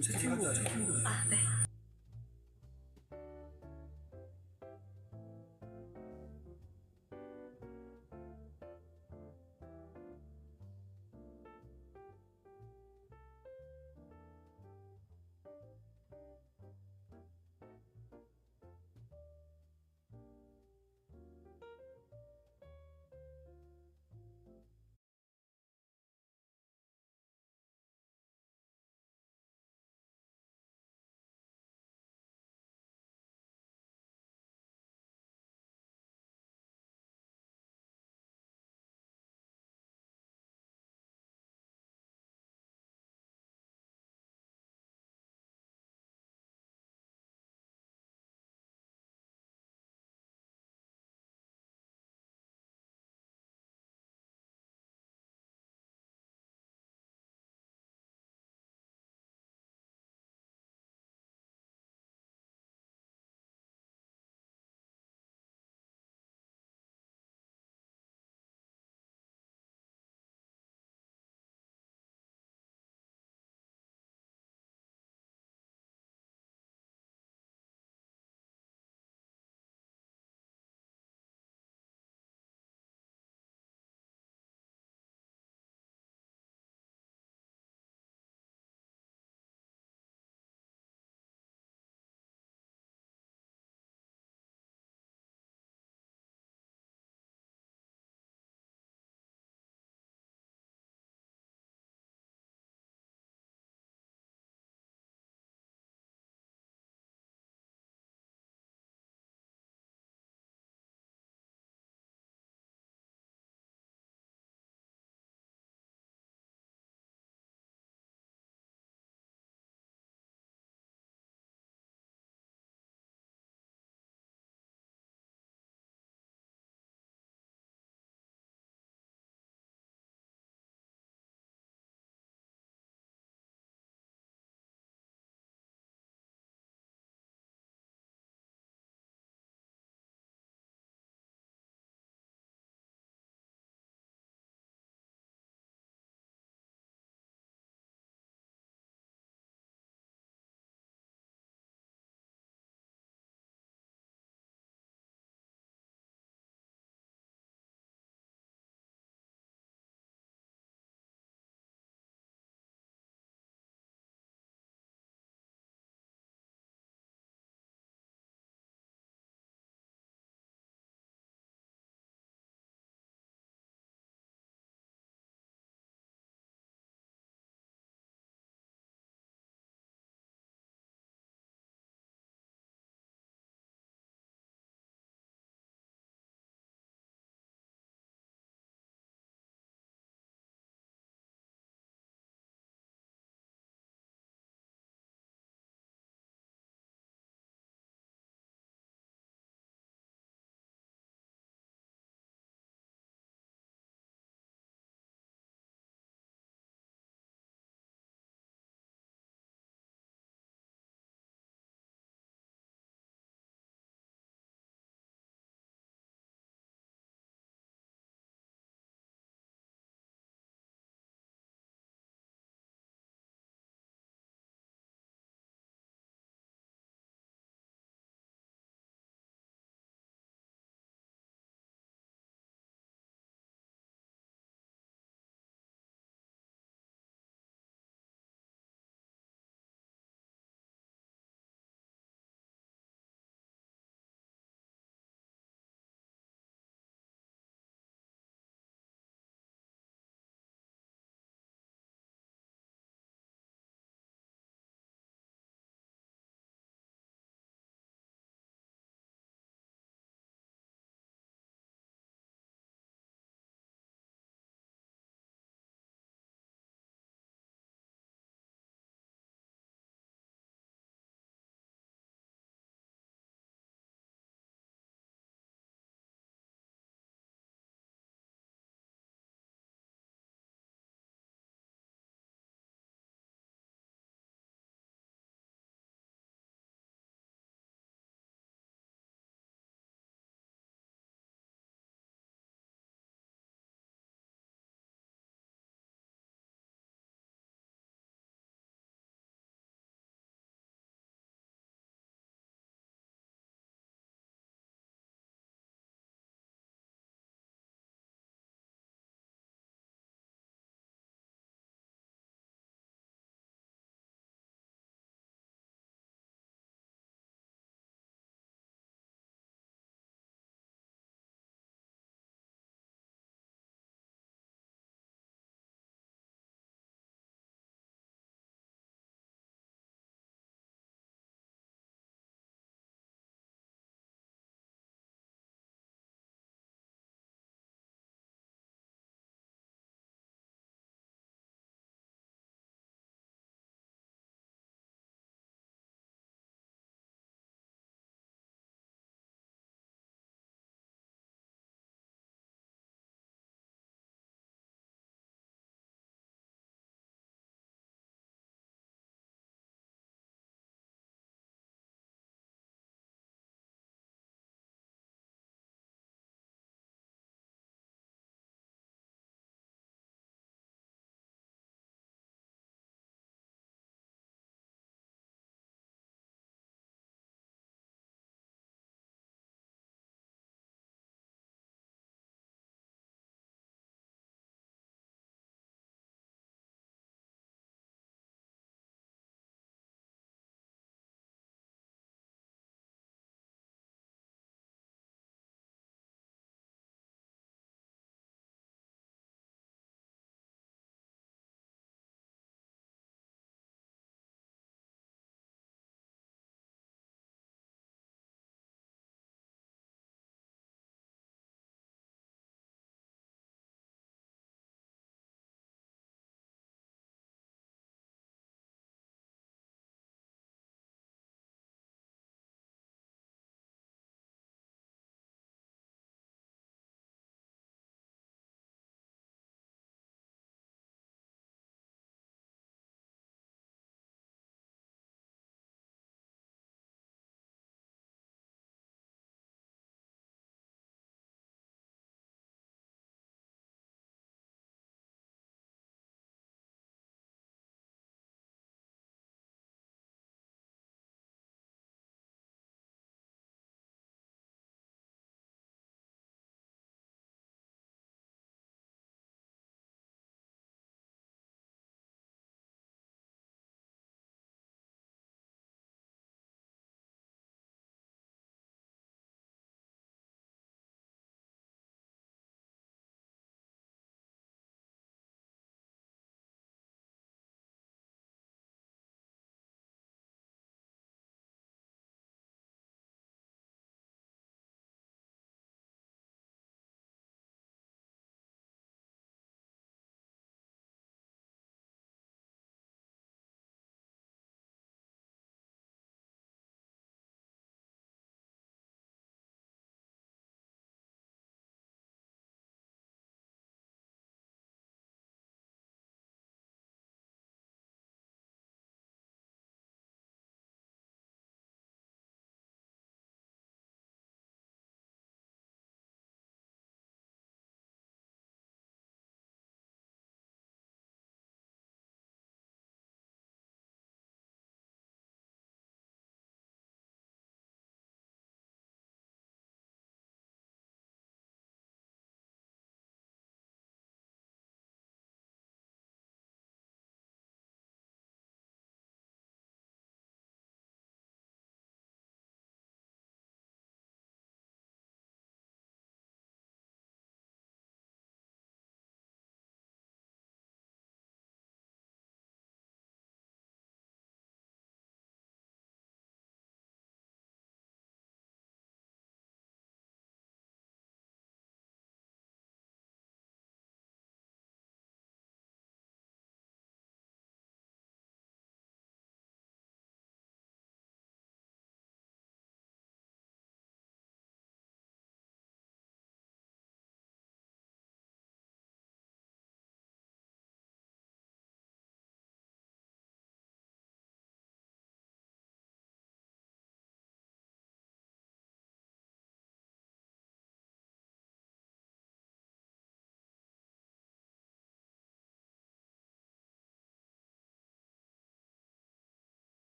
채팅도. 아, 네.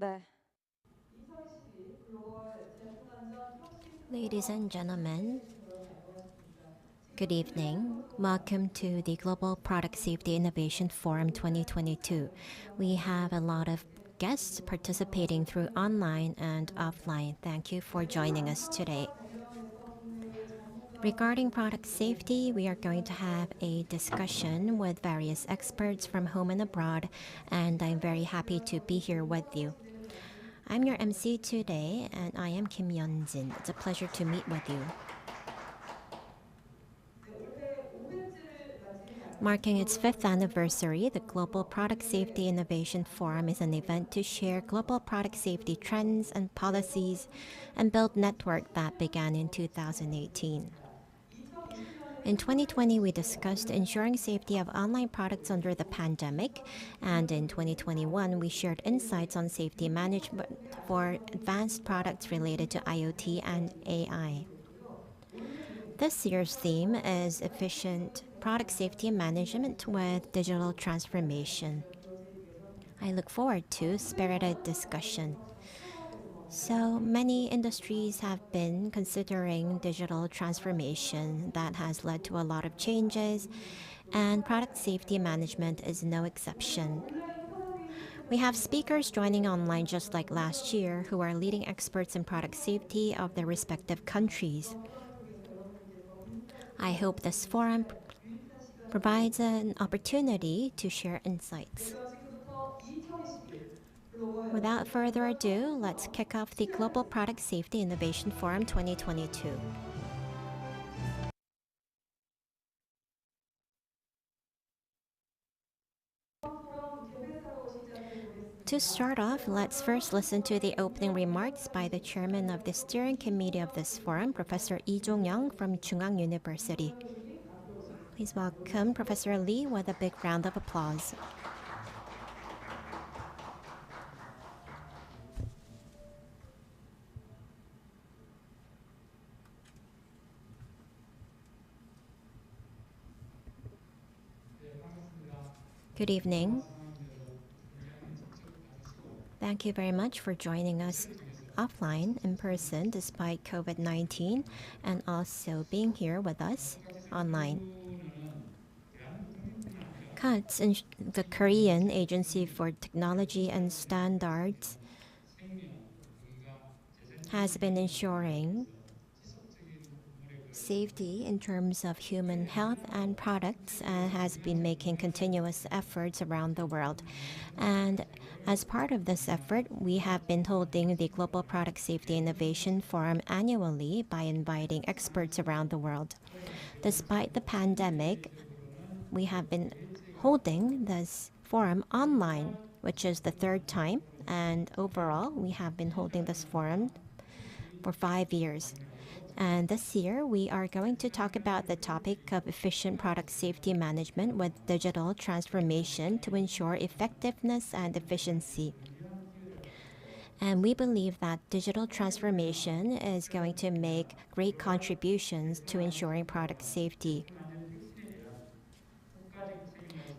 네. Ladies and gentlemen, good evening. Welcome to the Global Product Safety Innovation Forum 2022. We have a lot of guests participating through online and offline. Thank you for joining us today. Regarding product safety, we are going to have a discussion with various experts from home and abroad, and I'm very happy to be here with you. I'm your MC today, and I am Kim Yeonjin. It's a pleasure to meet with you. Marking its fifth anniversary, the Global Product Safety Innovation Forum is an event to share global product safety trends and policies and build network that began in 2018. In 2020, we discussed ensuring safety of online products under the pandemic, and in 2021, we shared insights on safety management for advanced products related to IoT and AI. This year's theme is efficient product safety management with digital transformation. I look forward to spirited discussion. So many industries have been considering digital transformation that has led to a lot of changes, and product safety management is no exception. We have speakers joining online just like last year who are leading experts in product safety of their respective countries. I hope this forum provides an opportunity to share insights. Without further ado, let's kick off the Global Product Safety Innovation Forum 2022. To start off, let's first listen to the opening remarks by the chairman of the steering committee of this forum, Professor Lee Jong-young from Chungang University. Please welcome Professor Lee with a big round of applause. Good evening. Thank you very much for joining us offline in person despite COVID-19 and also being here with us online. CUTS, the Korean Agency for Technology and Standards, has been ensuring safety in terms of human health and products and has been making continuous efforts around the world. And as part of this effort, we have been holding the Global Product Safety Innovation Forum annually by inviting experts around the world. Despite the pandemic, we have been holding this forum online, which is the third time. And overall, we have been holding this forum for 5 years. And this year, we are going to talk about the topic of efficient product safety management with digital transformation to ensure effectiveness and efficiency. And we believe that digital transformation is going to make great contributions to ensuring product safety.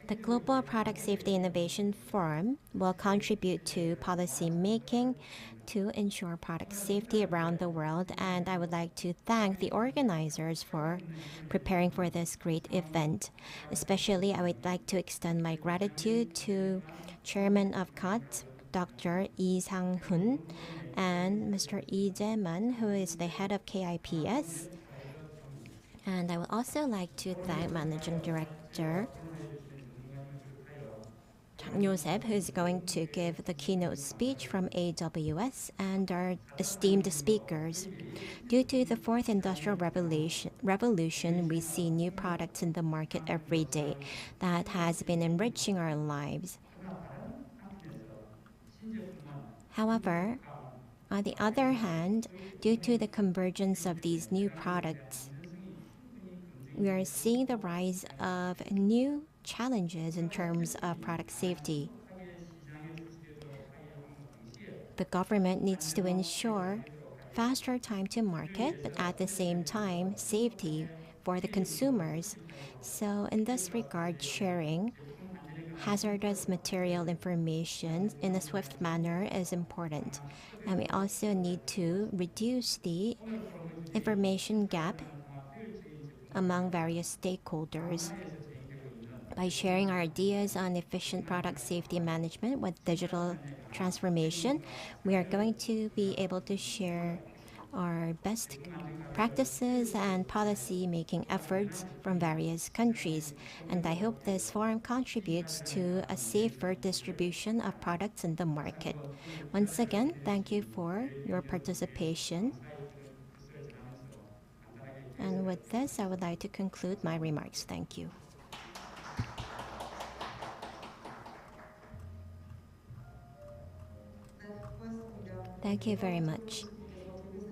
The Global Product Safety Innovation Forum will contribute to policy making to ensure product safety around the world, and I would like to thank the organizers for preparing for this great event. Especially, I would like to extend my gratitude to Chairman of CUT, Dr. Lee Sang-hoon, and Mr. Lee Jae-man, who is the head of KIPS. And I would also like to thank Managing Director Chang Yo-sep, who's going to give the keynote speech from AWS, and our esteemed speakers. Due to the fourth industrial revolution, we see new products in the market every day that has been enriching our lives. However, on the other hand, due to the convergence of these new products, we are seeing the rise of new challenges in terms of product safety. The government needs to ensure faster time to market, but at the same time, safety for the consumers. So in this regard, sharing hazardous material information in a swift manner is important. And we also need to reduce the information gap among various stakeholders. By sharing our ideas on efficient product safety management with digital transformation, we are going to be able to share our best practices and policy making efforts from various countries. And I hope this forum contributes to a safer distribution of products in the market. Once again, thank you for your participation. And with this, I would like to conclude my remarks. Thank you. Thank you very much,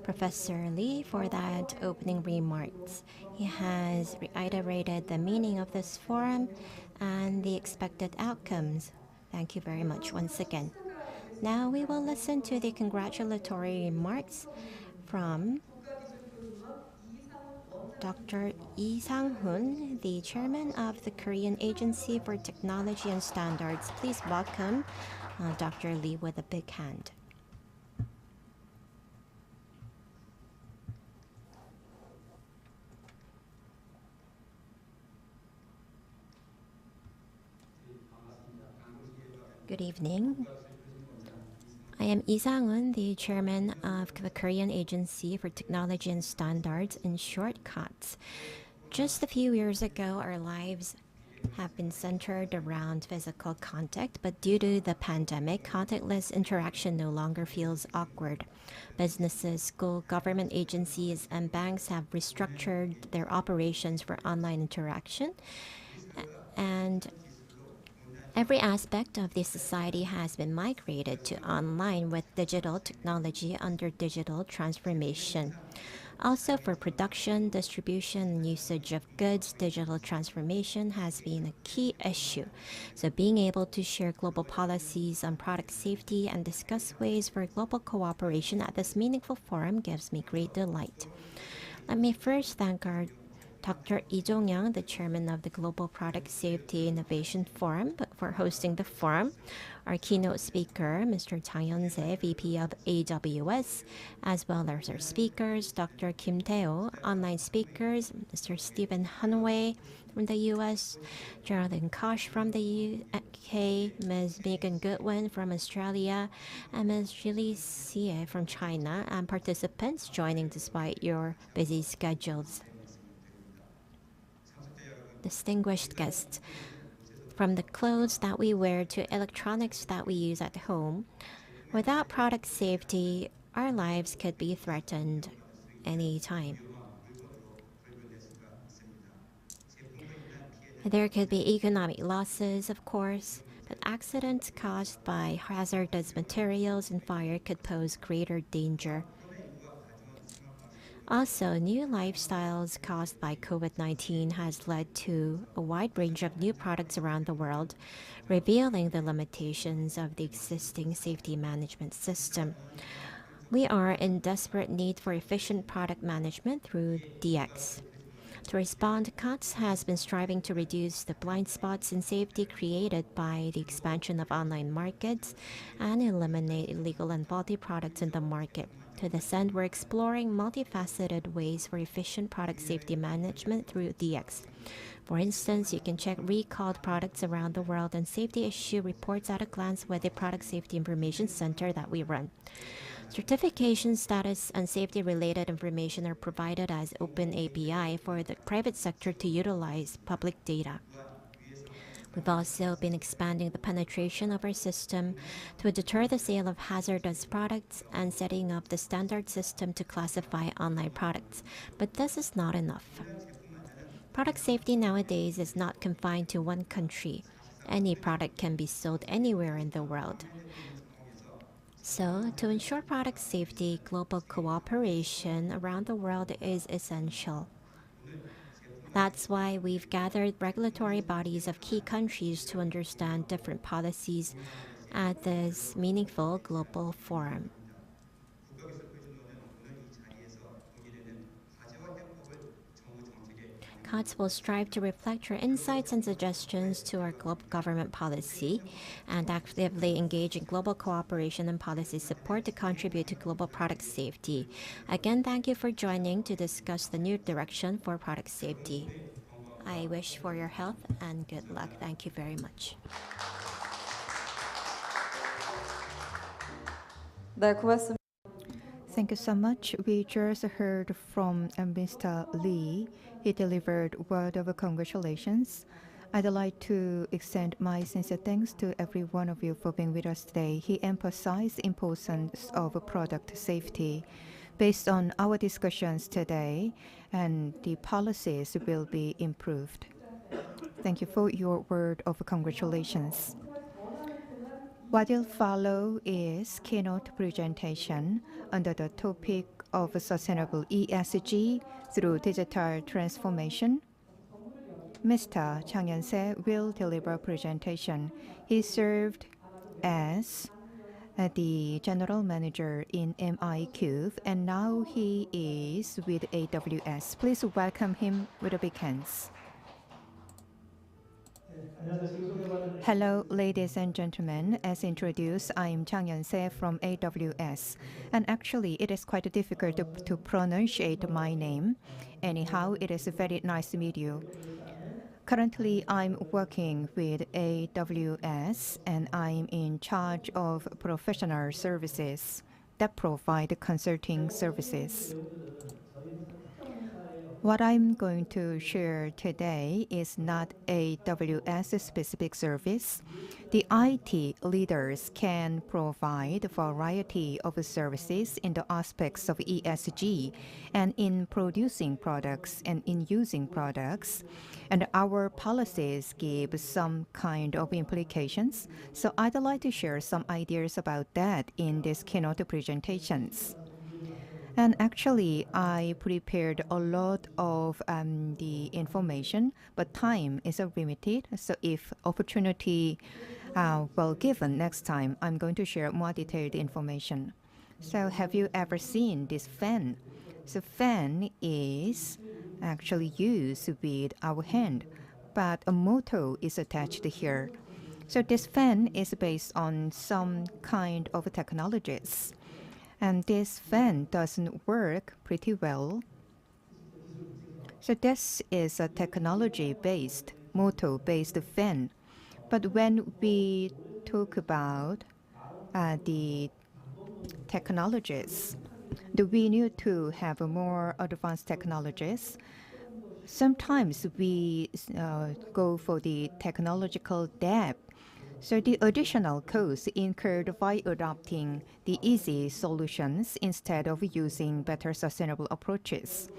Professor Lee, for that opening remarks. He has reiterated the meaning of this forum and the expected outcomes. Thank you very much once again. Now we will listen to the congratulatory remarks from Dr. Lee Sang-hoon, the chairman of the Korean Agency for Technology and Standards. Please welcome Dr. Lee with a big hand. Good evening. I am Lee Sang-hoon, the chairman of the Korean Agency for Technology and Standards, in short, KATS. Just a few years ago, our lives have been centered around physical contact, but due to the pandemic, contactless interaction no longer feels awkward. Businesses, school, government agencies, and banks have restructured their operations for online interaction, and every aspect of the society has been migrated to online with digital technology under digital transformation. Also, for production, distribution, and usage of goods, digital transformation has been a key issue. So, being able to share global policies on product safety and discuss ways for global cooperation at this meaningful forum gives me great delight. Let me first thank our Dr. Lee Jong-young, the chairman of the Global Product Safety Innovation Forum, for hosting the forum. Our keynote speaker, Mr. Chang Hyun-se, VP of AWS, as well as our speakers, Dr. Kim Tae-oh, online speakers, Mr. Stephen Hanway from the US, Geraldine Koch from the UK, Ms. Megan Goodwin from Australia, and Ms. Julie Xie from China, and participants joining despite your busy schedules. Distinguished guests, from the clothes that we wear to electronics that we use at home, without product safety, our lives could be threatened anytime. There could be economic losses, of course, but accidents caused by hazardous materials and fire could pose greater danger. Also, new lifestyles caused by COVID-19 has led to a wide range of new products around the world, revealing the limitations of the existing safety management system. We are in desperate need for efficient product management through DX. To respond, KATS has been striving to reduce the blind spots in safety created by the expansion of online markets and eliminate illegal and faulty products in the market. To this end, we're exploring multifaceted ways for efficient product safety management through DX. For instance, you can check recalled products around the world and safety issue reports at a glance with the Product Safety Information Center that we run. Certification status and safety-related information are provided as open API for the private sector to utilize public data. We've also been expanding the penetration of our system to deter the sale of hazardous products and setting up the standard system to classify online products. But this is not enough. Product safety nowadays is not confined to one country. Any product can be sold anywhere in the world. So, to ensure product safety, global cooperation around the world is essential. That's why we've gathered regulatory bodies of key countries to understand different policies at this meaningful global forum. COTS will strive to reflect your insights and suggestions to our global government policy and actively engage in global cooperation and policy support to contribute to global product safety. Again, thank you for joining to discuss the new direction for product safety. I wish for your health and good luck. Thank you very much. 네, 고맙습니다. Thank you so much. We just heard from Mr. Lee. He delivered a word of congratulations. I'd like to extend my sincere thanks to every one of you for being with us today. He emphasized the importance of product safety. Based on our discussions today, and the policies will be improved. Thank you for your word of congratulations. What will follow is keynote presentation under the topic of sustainable ESG through digital transformation. Mr. Chang Yan-se will deliver a presentation. He served as the general manager in MIQ, and now he is with AWS. Please welcome him with a big hands. Hello, ladies and gentlemen. As introduced, I am Chang Yan-se from AWS. And actually, it is quite difficult to pronunciate my name. Anyhow, it is very nice to meet you. Currently, I'm working with AWS, and I'm in charge of professional services that provide consulting services. What I'm going to share today is not a AWS specific service. The IT leaders can provide a variety of services in the aspects of ESG and in producing products and in using products. And our policies give some kind of implications. So I'd like to share some ideas about that in these keynote presentations. And actually, I prepared a lot of the information, but time is limited. So if opportunity given next time, I'm going to share more detailed information. So have you ever seen this fan? So fan is actually used with our hand, but a motor is attached here. So this fan is based on some kind of technologies. And this fan doesn't work pretty well. So this is a technology-based, motor-based fan. But when we talk about the technologies, we need to have more advanced technologies. Sometimes we go for the technological depth. So the additional costs incurred by adopting the easy solutions instead of using better sustainable approaches.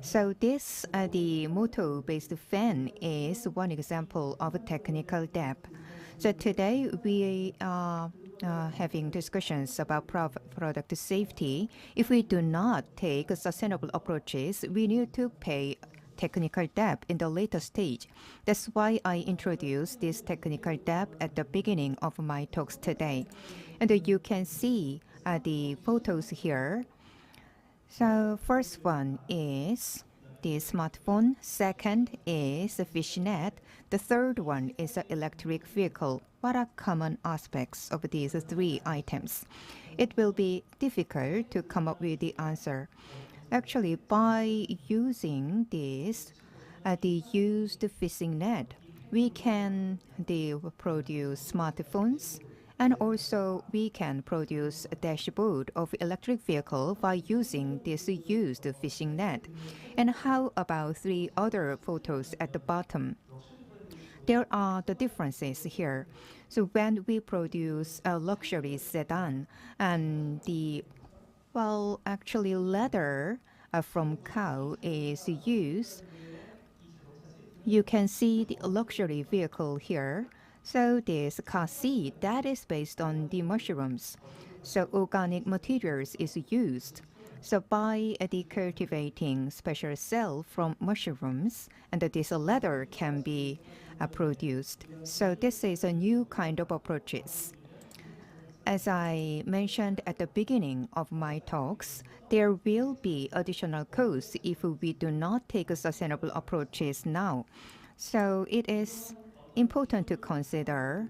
So this, the motor-based fan is one example of a technical depth. So today we are having discussions about product safety. If we do not take sustainable approaches, we need to pay technical depth in the later stage. That's why I introduced this technical depth at the beginning of my talks today. And you can see the photos here. So first one is the smartphone. Second is the fishing net. The third one is an electric vehicle. What are common aspects of these three items? It will be difficult to come up with the answer. Actually, by using this, the used fishing net, we can produce smartphones, and also we can produce a dashboard of electric vehicle by using this used fishing net. And how about three other photos at the bottom? There are the differences here. So when we produce a luxury sedan, and actually leather from cow is used. You can see the luxury vehicle here. So this car seat, that is based on the mushrooms. So organic materials is used. So by cultivating special cell from mushrooms, and this leather can be produced. So this is a new kind of approaches. As I mentioned at the beginning of my talks, there will be additional costs if we do not take sustainable approaches now. So it is important to consider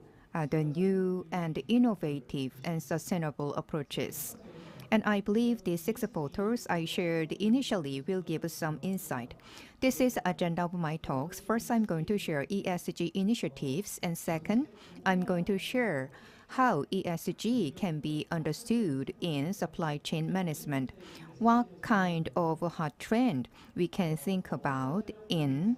the new and innovative and sustainable approaches. And I believe the 6 photos I shared initially will give us some insight. This is the agenda of my talks. First, I'm going to share ESG initiatives, and second, I'm going to share how ESG can be understood in supply chain management, what kind of hot trend we can think about in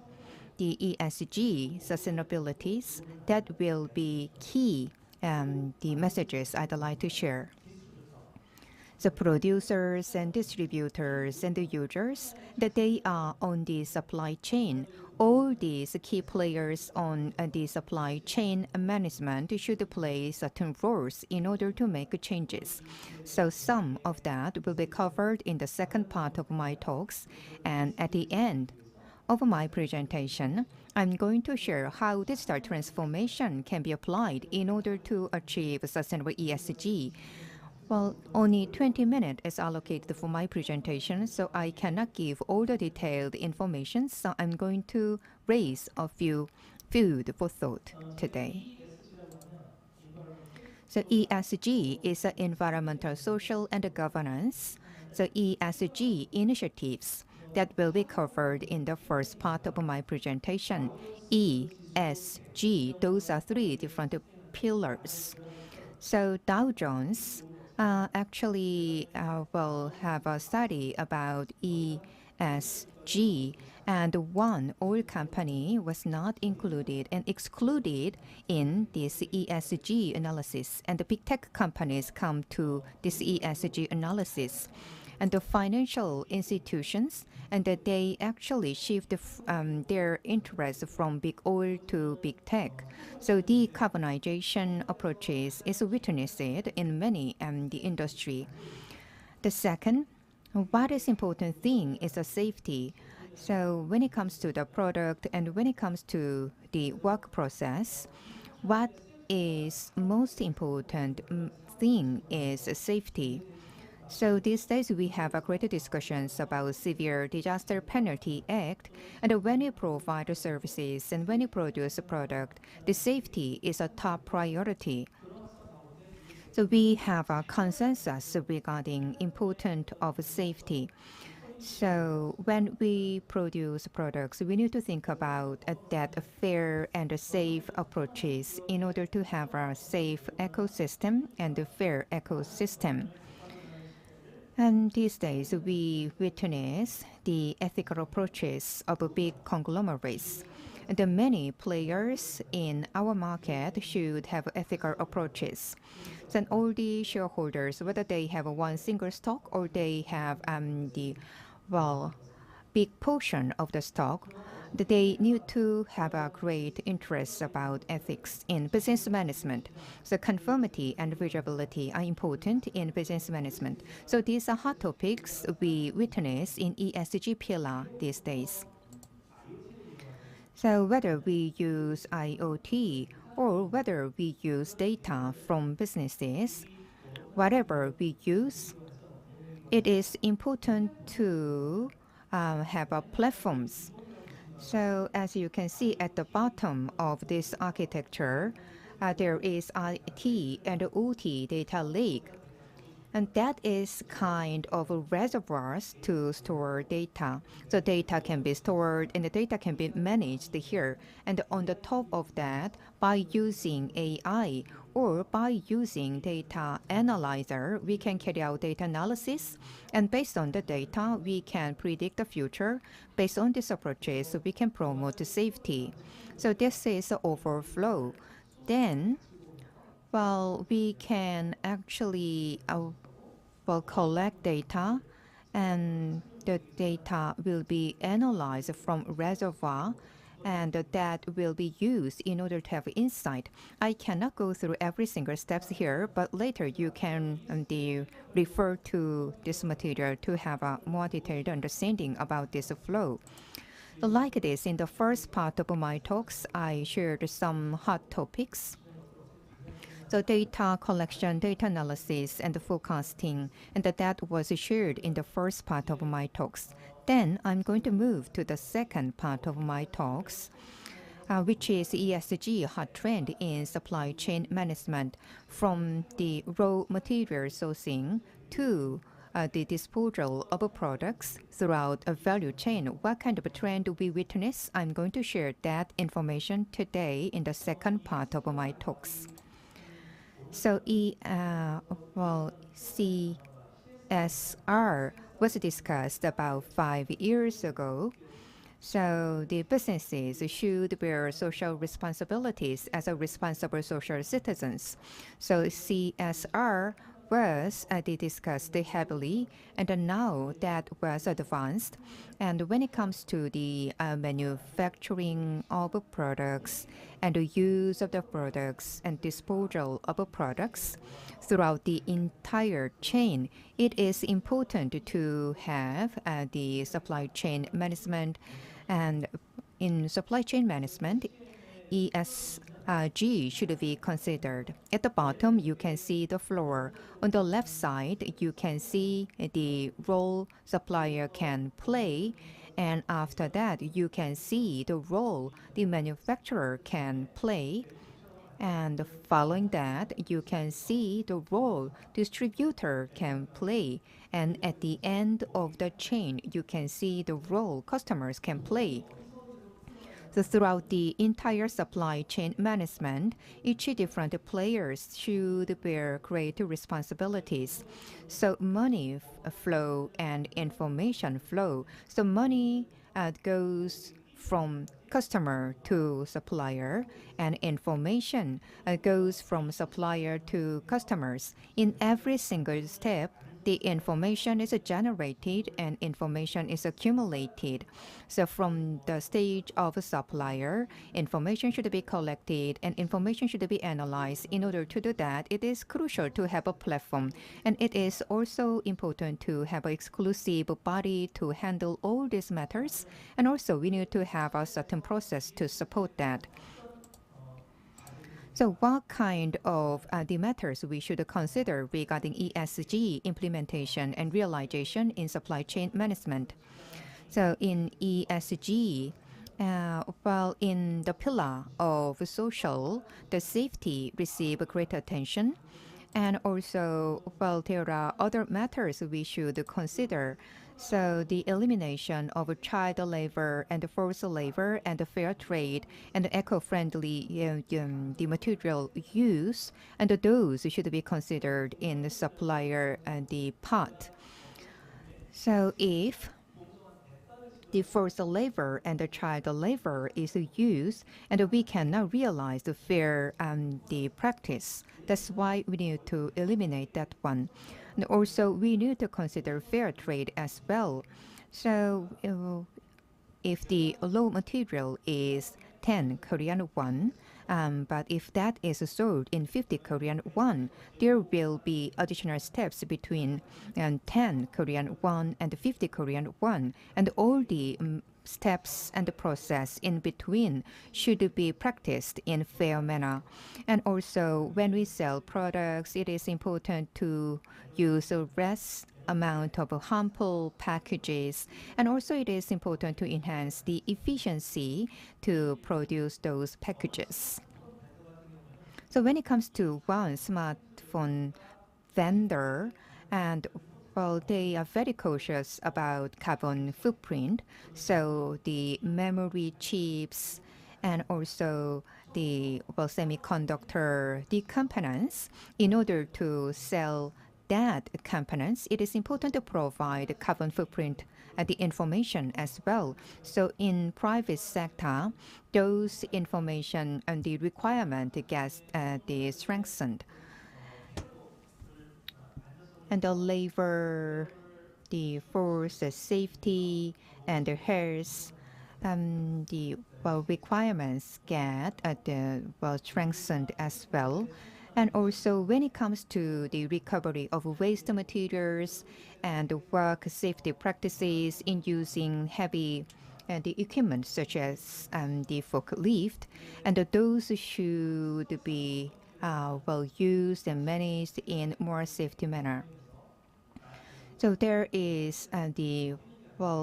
the ESG sustainabilities that will be key the messages I'd like to share. The producers and distributors and the users, that they are on the supply chain. All these key players on the supply chain management should play certain roles in order to make changes. So some of that will be covered in the second part of my talks. And at the end of my presentation, I'm going to share how digital transformation can be applied in order to achieve sustainable ESG. Well, only 20 minutes is allocated for my presentation, so I cannot give all the detailed information, so I'm going to raise a few food for thought today. So ESG is environmental, social, and governance. So ESG initiatives that will be covered in the first part of my presentation. ESG, those are 3 different pillars. So Dow Jones actually will have a study about ESG, and one oil company was not included and excluded in this ESG analysis. And the big tech companies come to this ESG analysis. And the financial institutions, and that they actually shift their interest from big oil to big tech. So decarbonization approaches is witnessed in many the industry. The second, what is important thing is the safety. So when it comes to the product and when it comes to the work process, what is most important thing is safety. So these days we have a great discussions about Severe Disaster Penalty Act, and when you provide services and when you produce a product, the safety is a top priority. So we have a consensus regarding importance of safety. So when we produce products, we need to think about that fair and safe approaches in order to have a safe ecosystem and a fair ecosystem. And these days, we witness the ethical approaches of big conglomerates. The many players in our market should have ethical approaches. Then all the shareholders, whether they have one single stock or they have big portion of the stock, they need to have a great interest about ethics in business management. So conformity and visibility are important in business management. So these are hot topics we witness in ESG pillar these days. So whether we use IoT or whether we use data from businesses, whatever we use, it is important to have platforms. So as you can see at the bottom of this architecture, there is IT and OT data lake. And that is kind of reservoirs to store data. So data can be stored and the data can be managed here. And on the top of that, by using AI or by using data analyzer, we can carry out data analysis. And based on the data, we can predict the future. Based on these approaches, we can promote safety. So this is the overflow. Then, well, we can actually collect data, and the data will be analyzed from reservoir, and that will be used in order to have insight. I cannot go through every single steps here, but later you can refer to this material to have a more detailed understanding about this flow. Like this, in the first part of my talks, I shared some hot topics. So data collection, data analysis, and forecasting, and that was shared in the first part of my talks. Then I'm going to move to the second part of my talks, which is ESG hot trend in supply chain management, from the raw material sourcing to the disposal of products throughout a value chain. What kind of a trend do we witness? I'm going to share that information today in the second part of my talks. So CSR was discussed about 5 years ago. So the businesses should bear social responsibilities as a responsible social citizens. So CSR was discussed heavily, and now that was advanced. And when it comes to the manufacturing of products and the use of the products and disposal of products throughout the entire chain, it is important to have the supply chain management. And in supply chain management, ESG should be considered. At the bottom, you can see the floor. On the left side, you can see the role supplier can play. And after that, you can see the role the manufacturer can play. And following that, you can see the role distributor can play. And at the end of the chain, you can see the role customers can play. So throughout the entire supply chain management, each different players should bear great responsibilities. So money flow and information flow. So money goes from customer to supplier, and information goes from supplier to customers. In every single step, the information is generated and information is accumulated. So from the stage of a supplier, information should be collected and information should be analyzed. In order to do that, it is crucial to have a platform. And it is also important to have an exclusive body to handle all these matters. And also we need to have a certain process to support that. So what kind of the matters we should consider regarding ESG implementation and realization in supply chain management? So in ESG, in the pillar of social, the safety receive great attention. And also, there are other matters we should consider. So the elimination of child labor and forced labor and fair trade and eco-friendly the material use, and those should be considered in the supplier and the part. So if the forced labor and the child labor is used, and we cannot realize the fair the practice. That's why we need to eliminate that one. And also, we need to consider fair trade as well. So, if the raw material is 10 Korean won, but if that is sold in 50 Korean won, there will be additional steps between 10 Korean won and 50 Korean won, and all the steps and the process in between should be practiced in fair manner. And also, when we sell products, it is important to use less amount of harmful packages, and also it is important to enhance the efficiency to produce those packages. So when it comes to one smartphone vendor, and they are very cautious about carbon footprint. So the memory chips and also the semiconductor, the components, in order to sell that components, it is important to provide carbon footprint the information as well. So in private sector, those information and the requirement gets strengthened. And the labor, the force, the safety, and the health, the requirements get strengthened as well. And also, when it comes to the recovery of waste materials and work safety practices in using heavy the equipment such as the forklift, and those should be used and managed in more safety manner. So there is the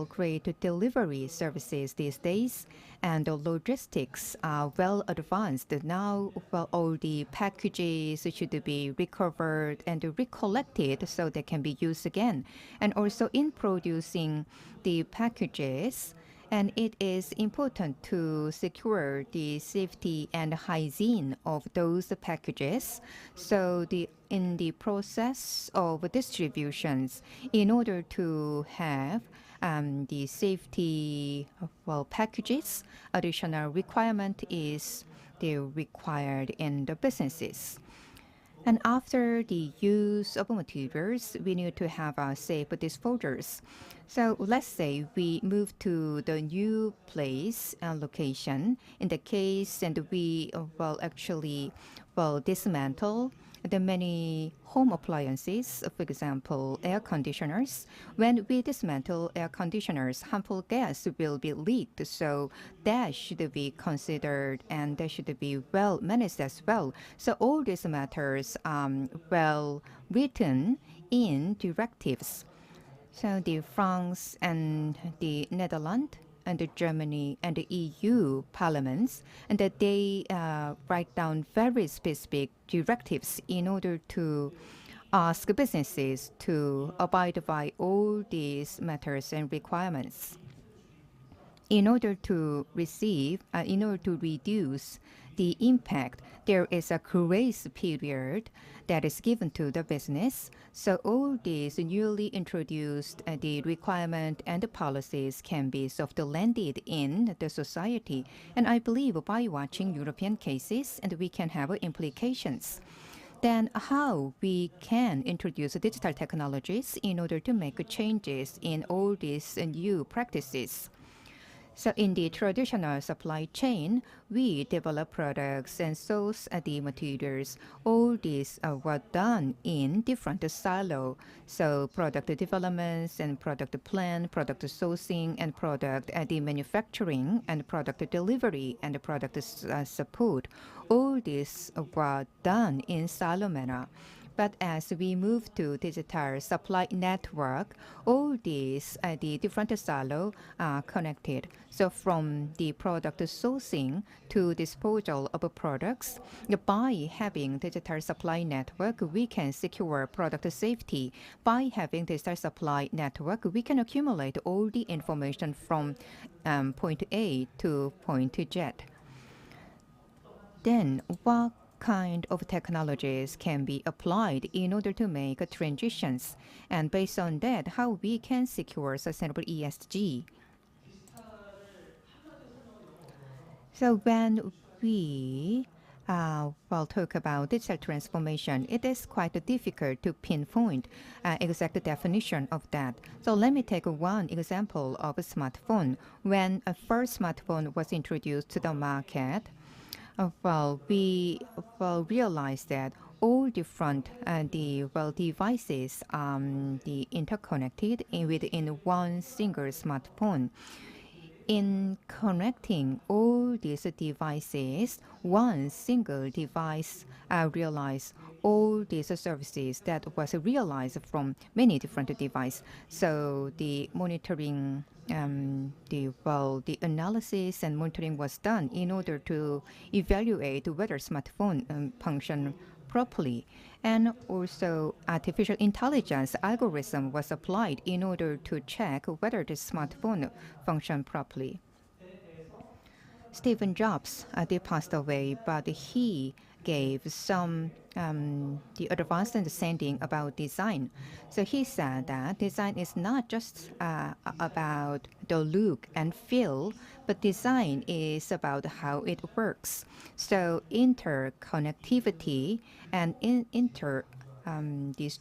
great delivery services these days, and the logistics are well advanced. Now, all the packages should be recovered and recollected so they can be used again. And also in producing the packages, and it is important to secure the safety and hygiene of those packages. So in the process of distributions, in order to have the safety packages, additional requirement is the required in the businesses. And after the use of materials, we need to have safe disposals. So let's say we move to the new place and location. In the case, and we actually dismantle the many home appliances, for example, air conditioners. When we dismantle air conditioners, harmful gas will be leaked. So that should be considered and that should be well managed as well. So all these matters well written in directives. So the France and the Netherlands and the Germany and the EU parliaments, and that they write down very specific directives in order to ask businesses to abide by all these matters and requirements. In order to reduce the impact, there is a grace period that is given to the business. So all these newly introduced the requirement and the policies can be soft landed in the society. And I believe by watching European cases, and we can have implications. Then how we can introduce digital technologies in order to make changes in all these new practices. So in the traditional supply chain, we develop products and source the materials. All these were done in different silos. So product developments and product plan, product sourcing and product the manufacturing and product delivery and product support. All these were done in silo manner. But as we move to digital supply network, all these the different silos are connected. So from the product sourcing to disposal of products, by having digital supply network, we can secure product safety. By having digital supply network, we can accumulate all the information from point A to point Z. Then what kind of technologies can be applied in order to make transitions, and based on that, how we can secure sustainable ESG. So when we talk about digital transformation, it is quite difficult to pinpoint exact definition of that. So let me take one example of a smartphone. When a first smartphone was introduced to the market, we realized that all different devices interconnected within one single smartphone. In connecting all these devices, one single device realized all these services that was realized from many different devices. So the monitoring, the analysis and monitoring was done in order to evaluate whether smartphone function properly. And also artificial intelligence algorithm was applied in order to check whether the smartphone functioned properly. Stephen Jobs did passed away, but he gave some the advanced understanding about design. So he said that design is not just about the look and feel, but design is about how it works. So interconnectivity and these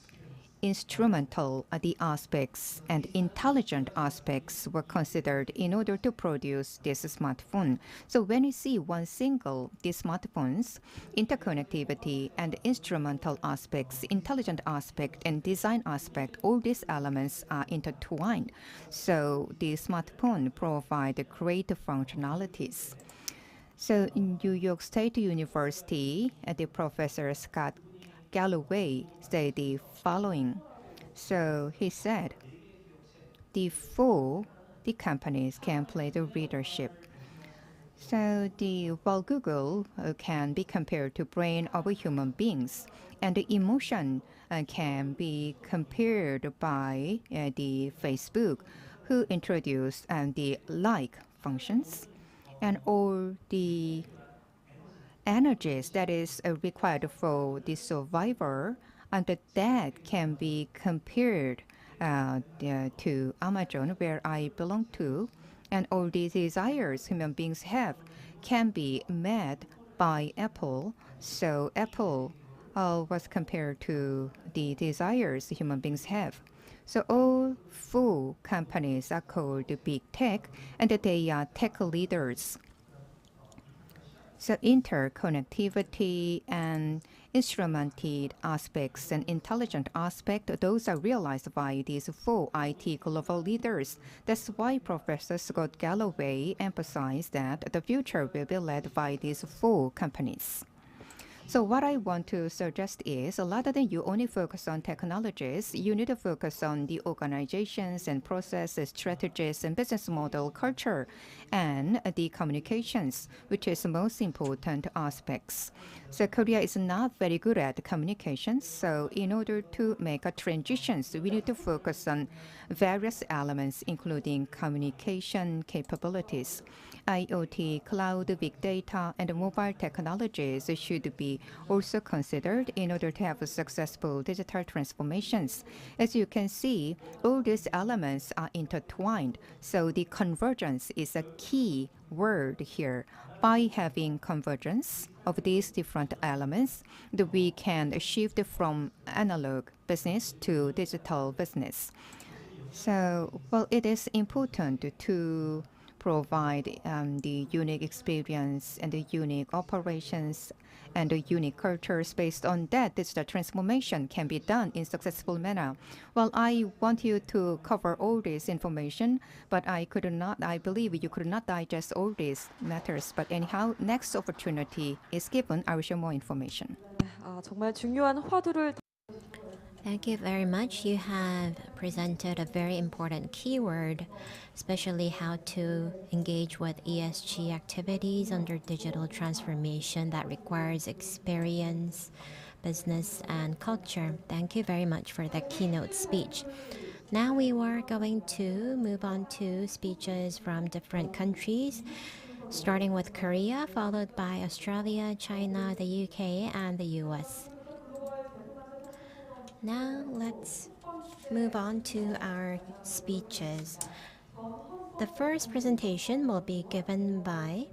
instrumental the aspects and intelligent aspects were considered in order to produce this smartphone. So when you see one single these smartphones, interconnectivity and instrumental aspects, intelligent aspect and design aspect, all these elements are intertwined. So the smartphone provide great functionalities. So in New York State University, the professor Scott Galloway said the following. So he said, the companies can play the leadership. So while Google can be compared to brain of human beings, and the emotion can be compared by the Facebook, who introduced the like functions, and all the energies that is required for the survivor, and that can be compared to Amazon, where I belong to, and all the desires human beings have can be met by Apple. So Apple was compared to the desires human beings have. So all four companies are called big tech, and they are tech leaders. So interconnectivity and instrumented aspects and intelligent aspect, those are realized by these four IT global leaders. That's why Professor Scott Galloway emphasized that the future will be led by these four companies. So what I want to suggest is, rather than you only focus on technologies, you need to focus on the organizations and processes, strategies, and business model culture, and the communications, which is the most important aspects. So Korea is not very good at communications. So in order to make a transition, so we need to focus on various elements, including communication capabilities. IoT, cloud, big data, and mobile technologies should be also considered in order to have successful digital transformations. As you can see, all these elements are intertwined, so the convergence is a key word here. By having convergence of these different elements, we can shift from analog business to digital business. So, well, it is important to provide the unique experience and the unique operations and the unique cultures. Based on that, digital transformation can be done in successful manner. Well, I want you to cover all this information, but I believe you could not digest all these matters. But anyhow, next opportunity is given, I will share more information. 정말 중요한 화두를 Thank you very much. You have presented a very important keyword, especially how to engage with ESG activities under digital transformation that requires experience, business, and culture. Thank you very much for the keynote speech. Now we are going to move on to speeches from different countries, starting with Korea, followed by Australia, China, the UK, and the US. Now let's move on to our speeches. The first presentation will be given by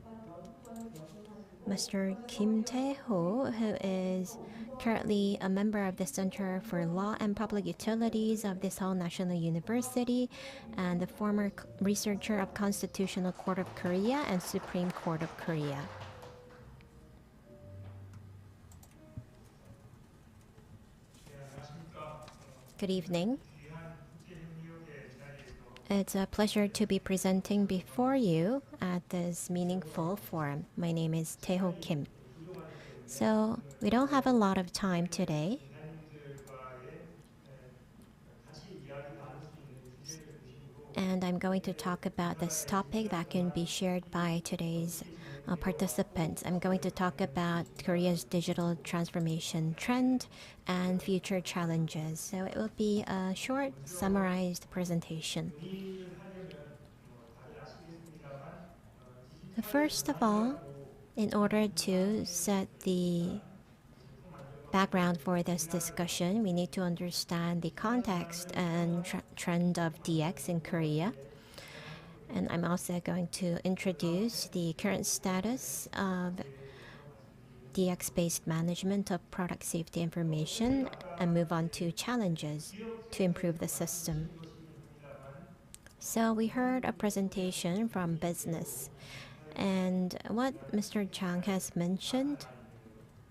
Mr. Kim Tae-ho, who is currently a member of the Center for Law and Public Utilities of the Seoul National University and the former researcher of Constitutional Court of Korea and Supreme Court of Korea. Good evening. It's a pleasure to be presenting before you at this meaningful forum. My name is Tae-ho Kim. So we don't have a lot of time today. And I'm going to talk about this topic that can be shared by today's participants. I'm going to talk about Korea's digital transformation trend and future challenges. So it will be a short, summarized presentation. First of all, in order to set the background for this discussion, we need to understand the context and trend of DX in Korea. And I'm also going to introduce the current status of DX-based management of product safety information and move on to challenges to improve the system. So we heard a presentation from business, and what Mr. Chang has mentioned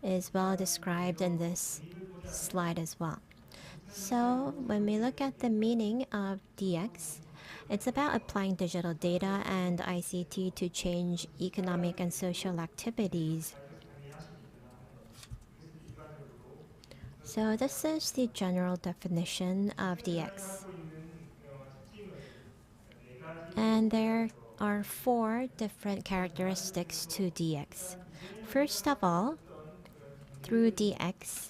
is well described in this slide as well. So when we look at the meaning of DX, It's about applying digital data and ICT to change economic and social activities. So this is the general definition of DX. And there are four different characteristics to DX. First of all, through DX,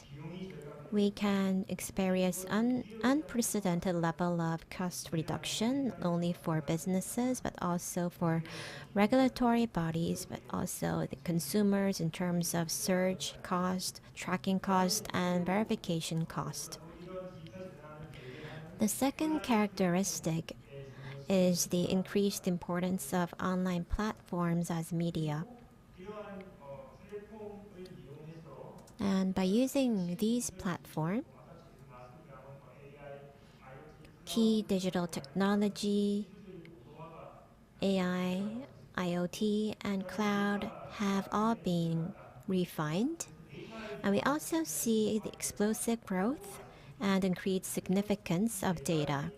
we can experience unprecedented level of cost reduction, not only for businesses, but also for regulatory bodies, but also the consumers in terms of search cost, tracking cost, and verification cost. The second characteristic is the increased importance of online platforms as media. And by using these platforms, key digital technology, AI, IoT, and cloud have all been refined. And we also see the explosive growth and increased significance of data.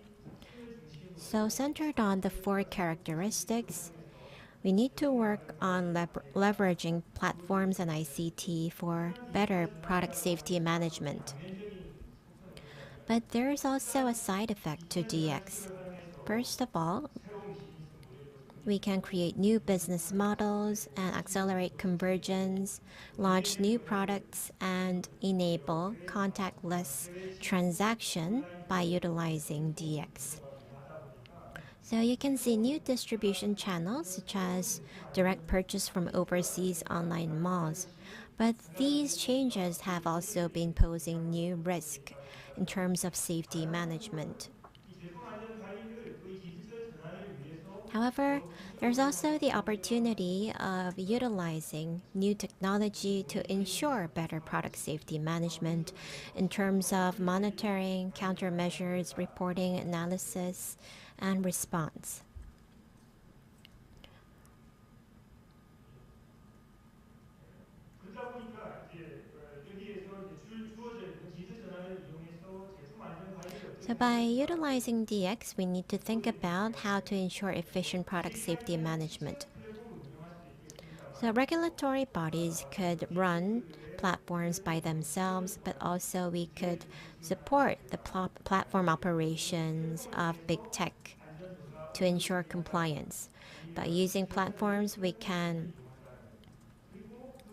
So centered on the four characteristics, we need to work on leveraging platforms and ICT for better product safety management. But there is also a side effect to DX. First of all, we can create new business models and accelerate convergence, launch new products, and enable contactless transaction by utilizing DX. So you can see new distribution channels such as direct purchase from overseas online malls. But these changes have also been posing new risk in terms of safety management. However, there's also the opportunity of utilizing new technology to ensure better product safety management in terms of monitoring, countermeasures, reporting, analysis, and response. So by utilizing DX, we need to think about how to ensure efficient product safety management. So regulatory bodies could run platforms by themselves, but also we could support the platform operations of big tech to ensure compliance. By using platforms, we can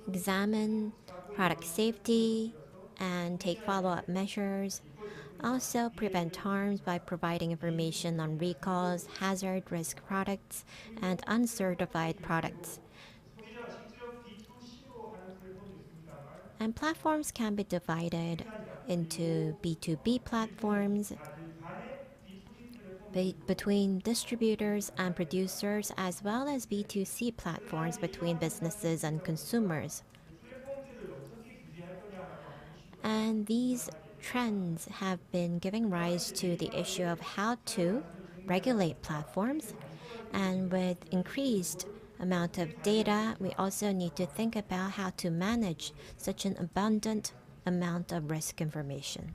examine product safety and take follow-up measures. Also prevent harms by providing information on recalls, hazard risk products, and uncertified products. And platforms can be divided into B2B platforms between distributors and producers, as well as B2C platforms between businesses and consumers. And these trends have been giving rise to the issue of how to regulate platforms. And with increased amount of data, we also need to think about how to manage such an abundant amount of risk information.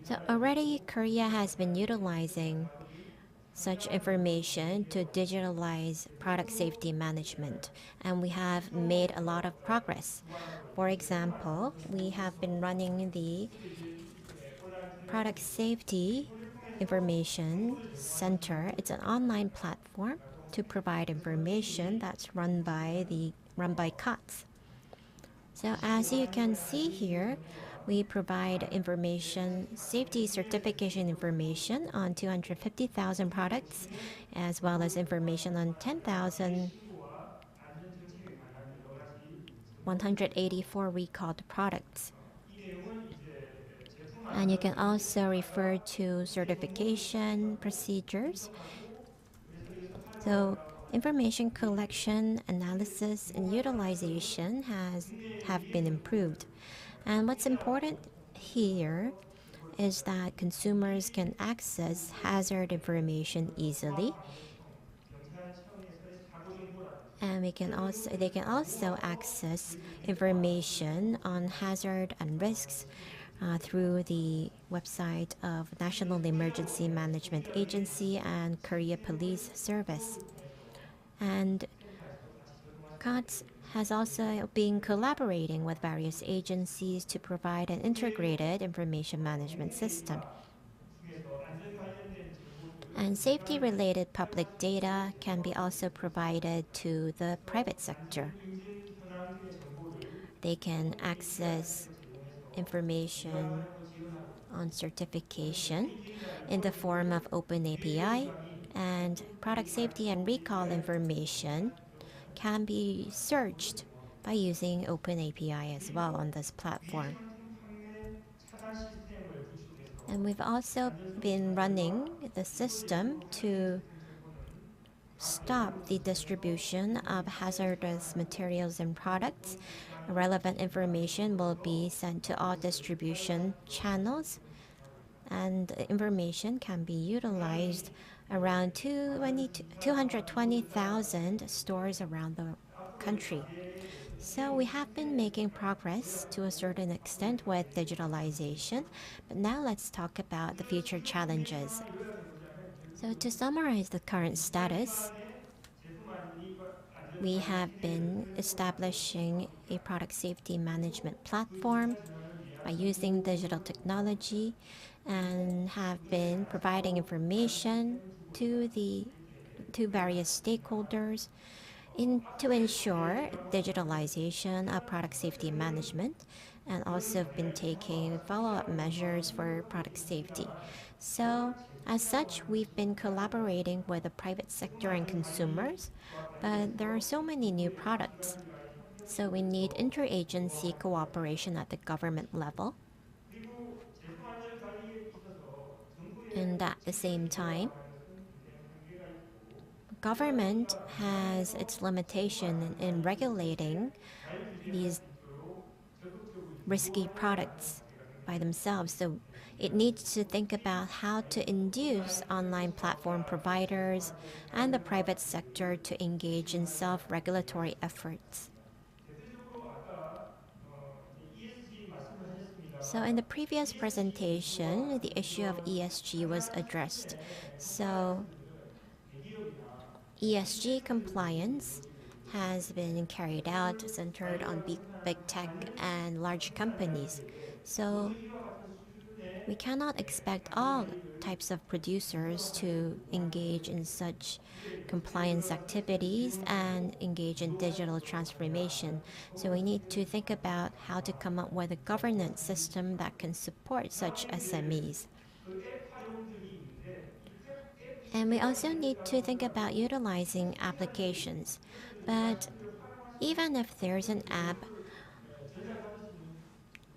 So already Korea has been utilizing such information to digitalize product safety management, and we have made a lot of progress. For example, we have been running the Product Safety Information Center. It's an online platform to provide information that's run by COTS. So as you can see here, we provide information, safety certification information on 250,000 products, as well as information on 10,184 recalled products. And you can also refer to certification procedures. So information collection, analysis, and utilization have been improved. And what's important here is that consumers can access hazard information easily. And they can also access information on hazard and risks through the website of National Emergency Management Agency and Korea Police Service. And COTS has also been collaborating with various agencies to provide an integrated information management system. And safety-related public data can be also provided to the private sector. They can access information on certification in the form of Open API, and product safety and recall information can be searched by using Open API as well on this platform. And we've also been running the system to stop the distribution of hazardous materials and products. Relevant information will be sent to all distribution channels, and information can be utilized around 220,000 stores around the country. So we have been making progress to a certain extent with digitalization, but now let's talk about the future challenges. So to summarize the current status, we have been establishing a product safety management platform by using digital technology and have been providing information to various stakeholders to ensure digitalization of product safety management, and also been taking follow-up measures for product safety. So as such, we've been collaborating with the private sector and consumers, but there are so many new products. So we need interagency cooperation at the government level. And at the same time, government has its limitation in regulating these risky products by themselves. So it needs to think about how to induce online platform providers and the private sector to engage in self-regulatory efforts. So in the previous presentation, the issue of ESG was addressed. So ESG compliance has been carried out centered on big tech and large companies. So we cannot expect all types of producers to engage in such compliance activities and engage in digital transformation. So we need to think about how to come up with a governance system that can support such SMEs. And we also need to think about utilizing applications. But even if there's an app,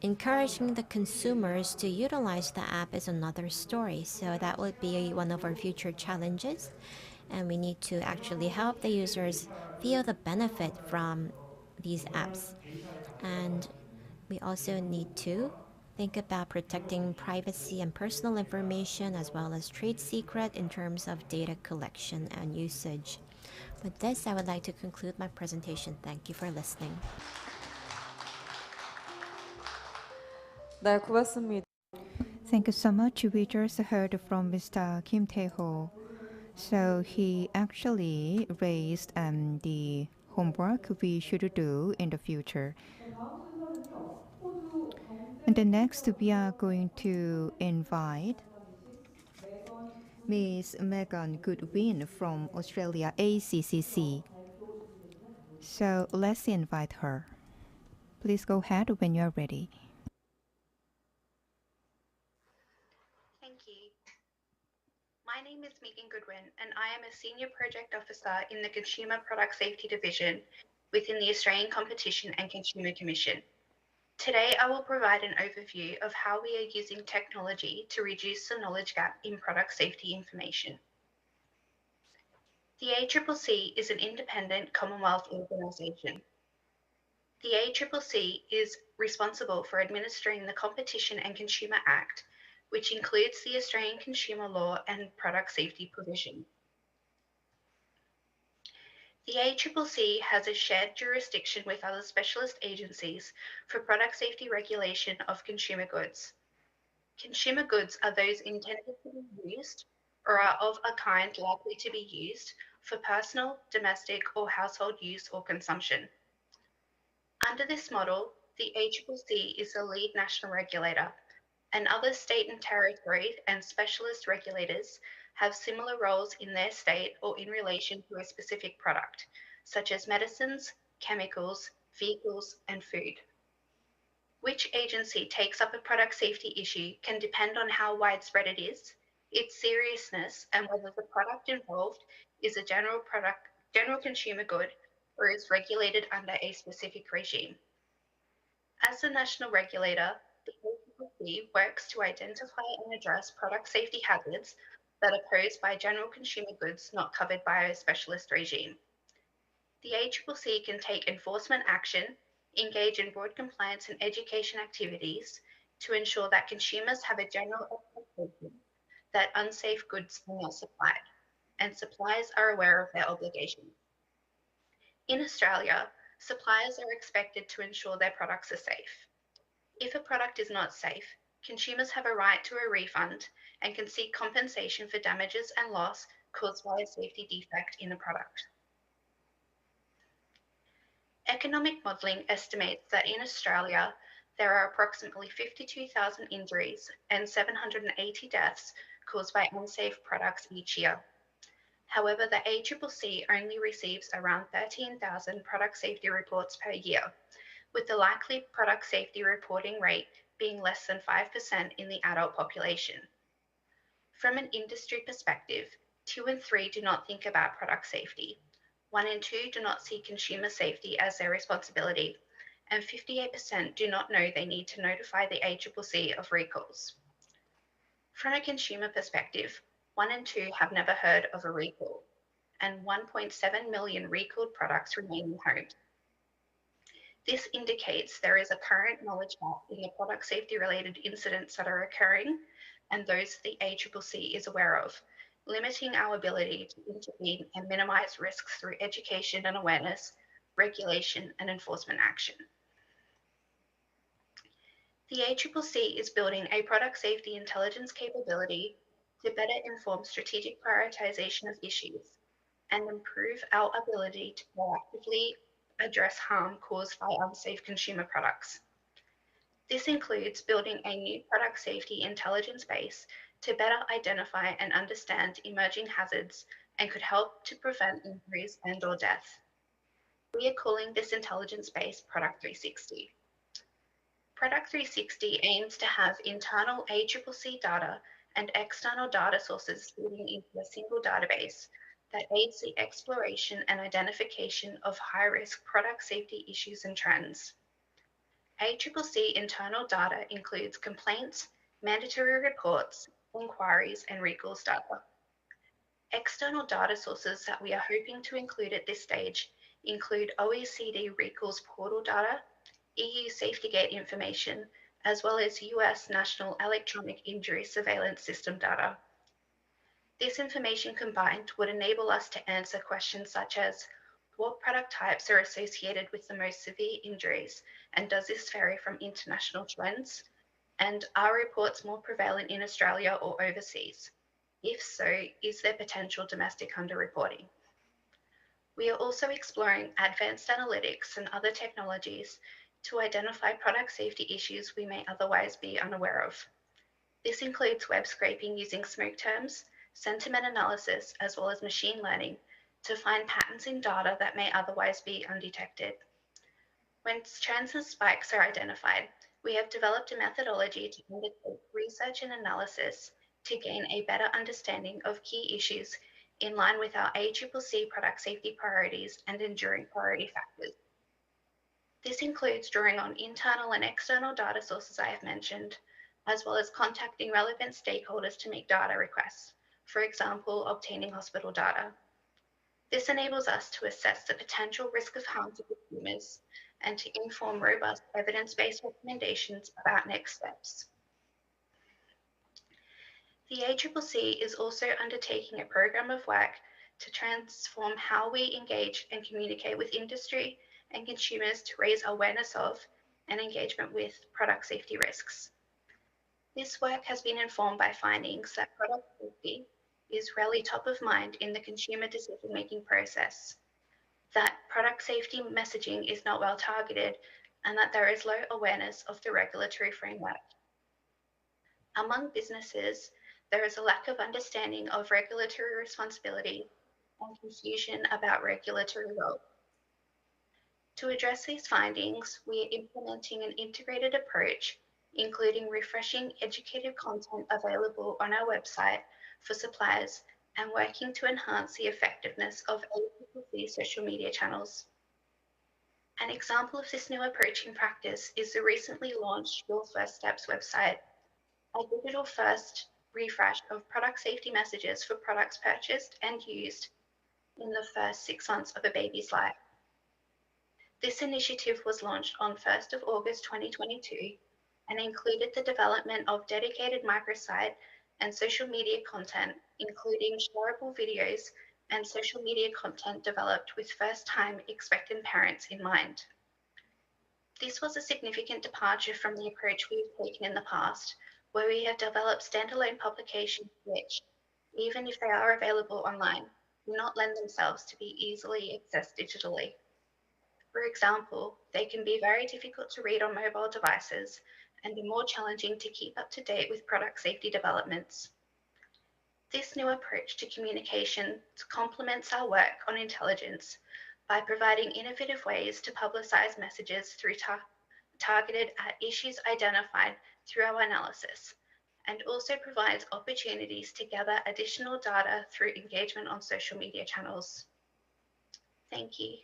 encouraging the consumers to utilize the app is another story. So that would be one of our future challenges. And we need to actually help the users feel the benefit from these apps. And we also need to think about protecting privacy and personal information, as well as trade secret in terms of data collection and usage. With this, I would like to conclude my presentation. Thank you for listening. 네, 고맙습니다. Thank you so much. We just heard from Mr. Kim Tae-ho. So he actually raised the homework we should do in the future. And the next, we are going to invite Ms. Megan Goodwin from Australia ACCC. So let's invite her. Please go ahead when you are ready. Thank you. My name is Megan Goodwin, and I am a Senior Project Officer in the Consumer Product Safety Division within the Australian Competition and Consumer Commission. Today, I will provide an overview of how we are using technology to reduce the knowledge gap in product safety information. The ACCC is an independent Commonwealth organisation. The ACCC is responsible for administering the Competition and Consumer Act, which includes the Australian Consumer Law and Product Safety Provision. The ACCC has a shared jurisdiction with other specialist agencies for product safety regulation of consumer goods. Consumer goods are those intended to be used or are of a kind likely to be used for personal, domestic, or household use or consumption. Under this model, the ACCC is the lead national regulator, and other state and territory and specialist regulators have similar roles in their state or in relation to a specific product, such as medicines, chemicals, vehicles, and food. Which agency takes up a product safety issue can depend on how widespread it is, its seriousness, and whether the product involved is a general consumer good or is regulated under a specific regime. As the national regulator, the ACCC works to identify and address product safety hazards that are posed by general consumer goods not covered by a specialist regime. The ACCC can take enforcement action, engage in broad compliance and education activities to ensure that consumers have a general expectation that unsafe goods are not supplied, and suppliers are aware of their obligations. In Australia, suppliers are expected to ensure their products are safe. If a product is not safe, consumers have a right to a refund and can seek compensation for damages and loss caused by a safety defect in a product. Economic modelling estimates that in Australia, there are approximately 52,000 injuries and 780 deaths caused by unsafe products each year. However, the ACCC only receives around 13,000 product safety reports per year, with the likely product safety reporting rate being less than 5% in the adult population. From an industry perspective, 2 in 3 do not think about product safety. 1 in 2 do not see consumer safety as their responsibility, and 58% do not know they need to notify the ACCC of recalls. From a consumer perspective, 1 in 2 have never heard of a recall, and 1.7 million recalled products remain in homes. This indicates there is a current knowledge gap in the product safety related incidents that are occurring and those the ACCC is aware of, limiting our ability to intervene and minimise risks through education and awareness, regulation and enforcement action. The ACCC is building a product safety intelligence capability to better inform strategic prioritisation of issues and improve our ability to proactively address harm caused by unsafe consumer products. This includes building a new product safety intelligence base to better identify and understand emerging hazards and could help to prevent injuries and/or death. We are calling this intelligence base Product 360. Product 360 aims to have internal ACCC data and external data sources feeding into a single database that aids the exploration and identification of high-risk product safety issues and trends. ACCC internal data includes complaints, mandatory reports, inquiries, and recalls data. External data sources that we are hoping to include at this stage include OECD recalls portal data, EU SafetyGate information, as well as US National Electronic Injury Surveillance System data. This information combined would enable us to answer questions such as, what product types are associated with the most severe injuries, and does this vary from international trends? And are reports more prevalent in Australia or overseas? If so, is there potential domestic underreporting? We are also exploring advanced analytics and other technologies to identify product safety issues we may otherwise be unaware of. This includes web scraping using smoke terms, sentiment analysis, as well as machine learning to find patterns in data that may otherwise be undetected. When trends and spikes are identified, we have developed a methodology to undertake research and analysis to gain a better understanding of key issues in line with our ACCC product safety priorities and enduring priority factors. This includes drawing on internal and external data sources I have mentioned, as well as contacting relevant stakeholders to make data requests, for example, obtaining hospital data. This enables us to assess the potential risk of harm to consumers and to inform robust evidence-based recommendations about next steps. The ACCC is also undertaking a program of work to transform how we engage and communicate with industry and consumers to raise awareness of and engagement with product safety risks. This work has been informed by findings that product safety is rarely top of mind in the consumer decision-making process, that product safety messaging is not well targeted, and that there is low awareness of the regulatory framework. Among businesses, there is a lack of understanding of regulatory responsibility and confusion about regulatory role. To address these findings, we are implementing an integrated approach, including refreshing educative content available on our website for suppliers and working to enhance the effectiveness of ACCC social media channels. An example of this new approach in practice is the recently launched Your First Steps website, a digital-first refresh of product safety messages for products purchased and used in the first 6 months of a baby's life. This initiative was launched on 1st of August 2022 and included the development of dedicated microsite and social media content, including shareable videos and social media content developed with first-time expectant parents in mind. This was a significant departure from the approach we have taken in the past, where we have developed standalone publications which, even if they are available online, do not lend themselves to be easily accessed digitally. For example, they can be very difficult to read on mobile devices and be more challenging to keep up to date with product safety developments. This new approach to communication complements our work on intelligence by providing innovative ways to publicize messages through targeted at issues identified through our analysis, and also provides opportunities to gather additional data through engagement on social media channels. Thank you.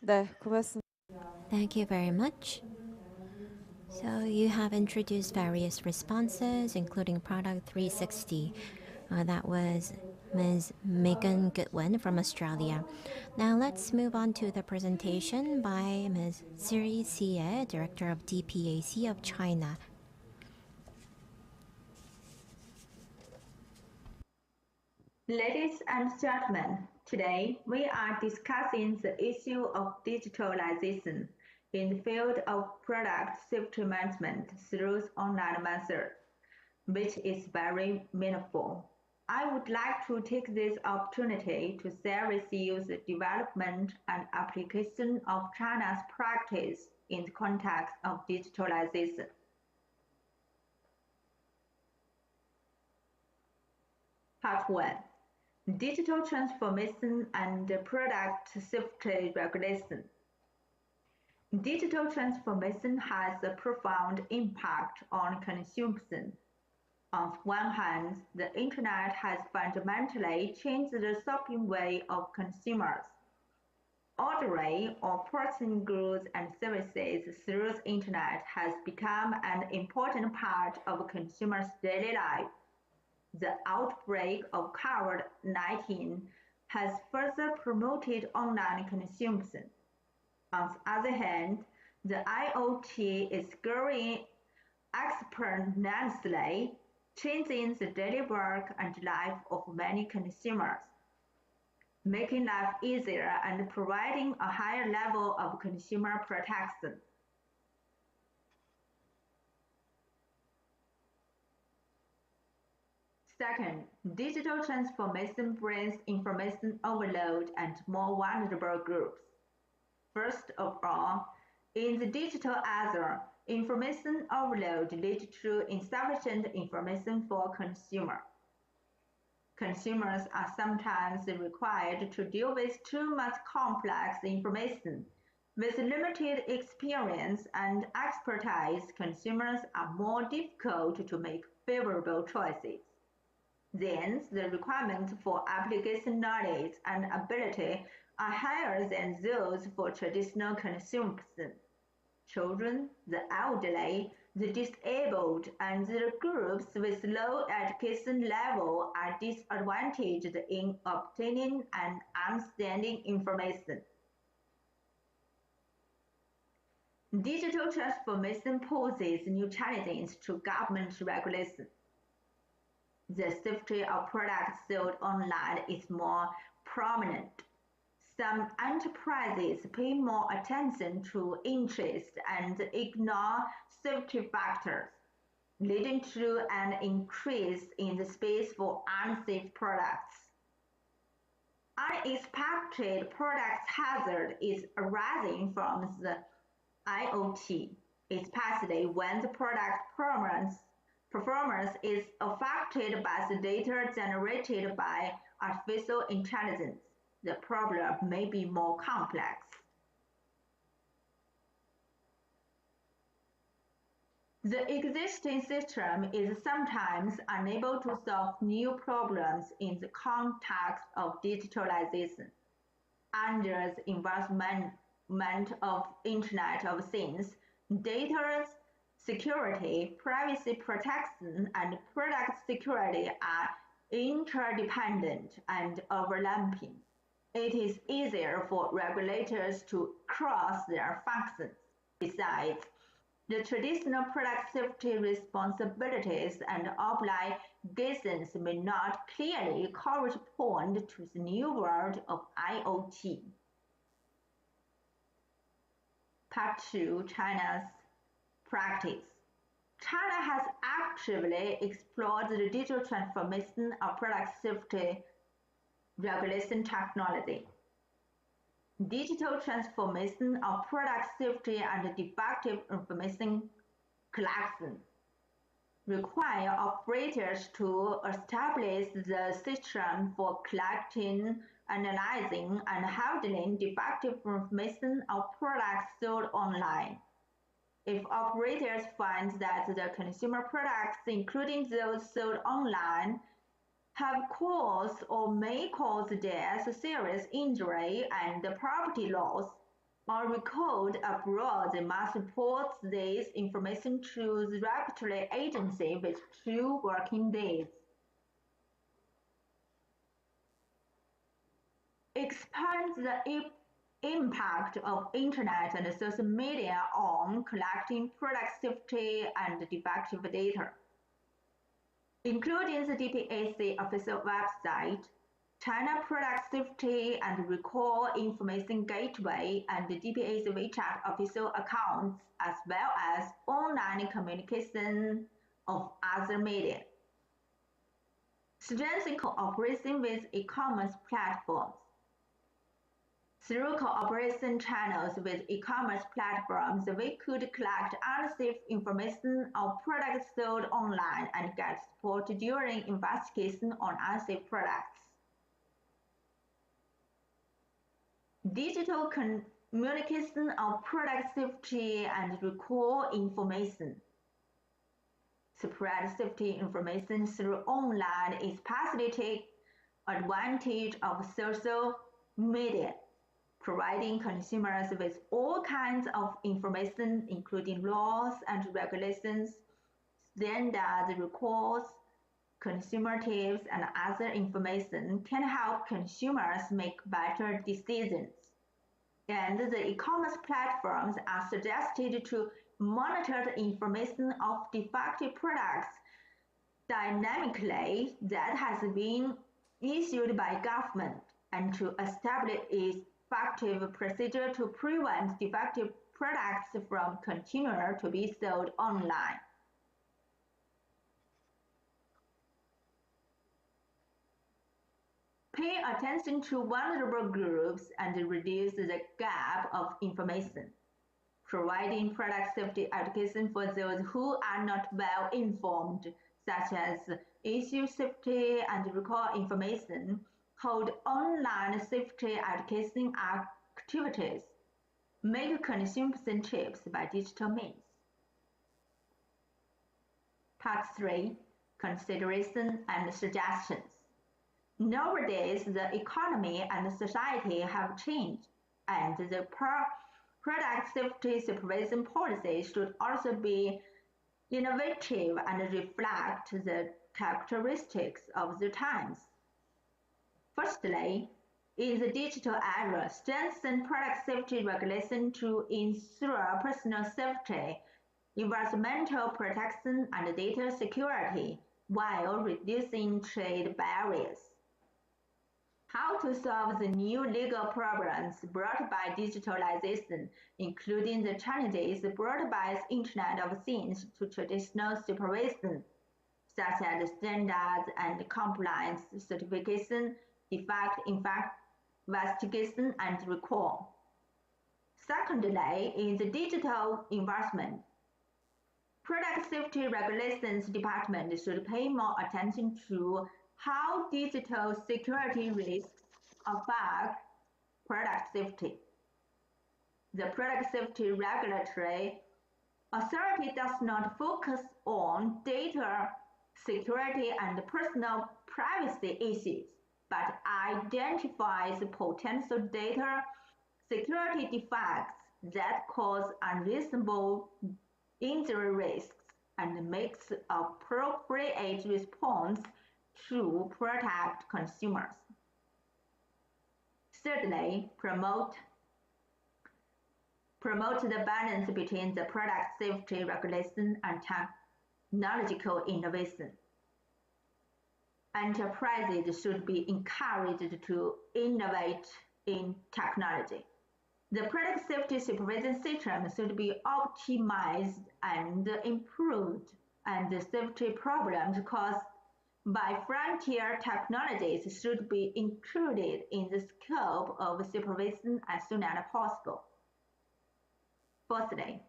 네, 고맙습니다. Thank you very much. So you have introduced various responses, including Product 360. That was Ms. Megan Goodwin from Australia. Now let's move on to the presentation by Ms. Siri Xie, Director of DPAC of China. Ladies and gentlemen, today we are discussing the issue of digitalization in the field of product safety management through online methods, which is very meaningful. I would like to take this opportunity to share with you the development and application of China's practice in the context of digitalization. Part 1. Digital transformation and product safety regulation. Digital transformation has a profound impact on consumption. On one hand, the internet has fundamentally changed the shopping way of consumers. Ordering or purchasing goods and services through the internet has become an important part of consumers' daily life. The outbreak of COVID-19 has further promoted online consumption. On the other hand, the IoT is growing exponentially, changing the daily work and life of many consumers, making life easier and providing a higher level of consumer protection. Second, digital transformation brings information overload and more vulnerable groups. First of all, in the digital era, information overload leads to insufficient information for consumers. Consumers are sometimes required to deal with too much complex information. With limited experience and expertise, consumers are more difficult to make favorable choices. Then, the requirements for application knowledge and ability are higher than those for traditional consumption. Children, the elderly, the disabled, and the groups with low education level are disadvantaged in obtaining and understanding information. Digital transformation poses new challenges to government regulation. The safety of products sold online is more prominent. Some enterprises pay more attention to interest and ignore safety factors, leading to an increase in the space for unsafe products. Unexpected product hazard is arising from the IoT, especially when the product performance is affected by the data generated by artificial intelligence. The problem may be more complex. The existing system is sometimes unable to solve new problems in the context of digitalization. Under the environment of Internet of Things, data security, privacy protection, and product security are interdependent and overlapping. It is easier for regulators to cross their functions. Besides, the traditional product safety responsibilities and obligations may not clearly correspond to the new world of IoT. Part 2, China's practice. China has actively explored the digital transformation of product safety regulation technology. Digital transformation of product safety and defective information collection require operators to establish the system for collecting, analyzing, and handling defective information of products sold online. If operators find that the consumer products, including those sold online, have caused or may cause death, serious injury, and property loss, or recalled abroad, they must report this information to the regulatory agency within 2 working days. Expand the impact of Internet and social media on collecting product safety and defective data. Including the DPAC official website, China Product Safety and Recall Information Gateway, and the DPAC WeChat official accounts, as well as online communication of other media. Strengthen cooperation with e-commerce platforms. Through cooperation channels with e-commerce platforms, we could collect unsafe information of products sold online and get support during investigation on unsafe products. Digital communication of product safety and recall information. Spread safety information through online, especially take advantage of social media, providing consumers with all kinds of information, including laws and regulations, standard recalls, consumer tips, and other information can help consumers make better decisions. And the e-commerce platforms are suggested to monitor the information of defective products dynamically that has been issued by government, and to establish effective procedure to prevent defective products from continuing to be sold online. Pay attention to vulnerable groups and reduce the gap of information. Providing product safety education for those who are not well informed, such as issue safety and recall information, hold online safety education activities, make consumption tips by digital means. Part 3, Consideration and Suggestions. Nowadays, the economy and society have changed, and the product safety supervision policy should also be innovative and reflect the characteristics of the times. Firstly, in the digital era, strengthen product safety regulation to ensure personal safety, environmental protection, and data security, while reducing trade barriers. How to solve the new legal problems brought by digitalization, including the challenges brought by the Internet of Things to traditional supervision, such as standards and compliance certification, defect investigation, and recall. Secondly, in the digital environment, Product Safety Regulations Department should pay more attention to how digital security risks affect product safety. The Product Safety Regulatory Authority does not focus on data security and personal privacy issues, but identifies potential data security defects that cause unreasonable injury risks and makes appropriate response to protect consumers. Thirdly, promote the balance between the product safety regulation and technological innovation. Enterprises should be encouraged to innovate in technology. The product safety supervision system should be optimized and improved, and the safety problems caused by frontier technologies should be included in the scope of supervision as soon as possible. Fourthly,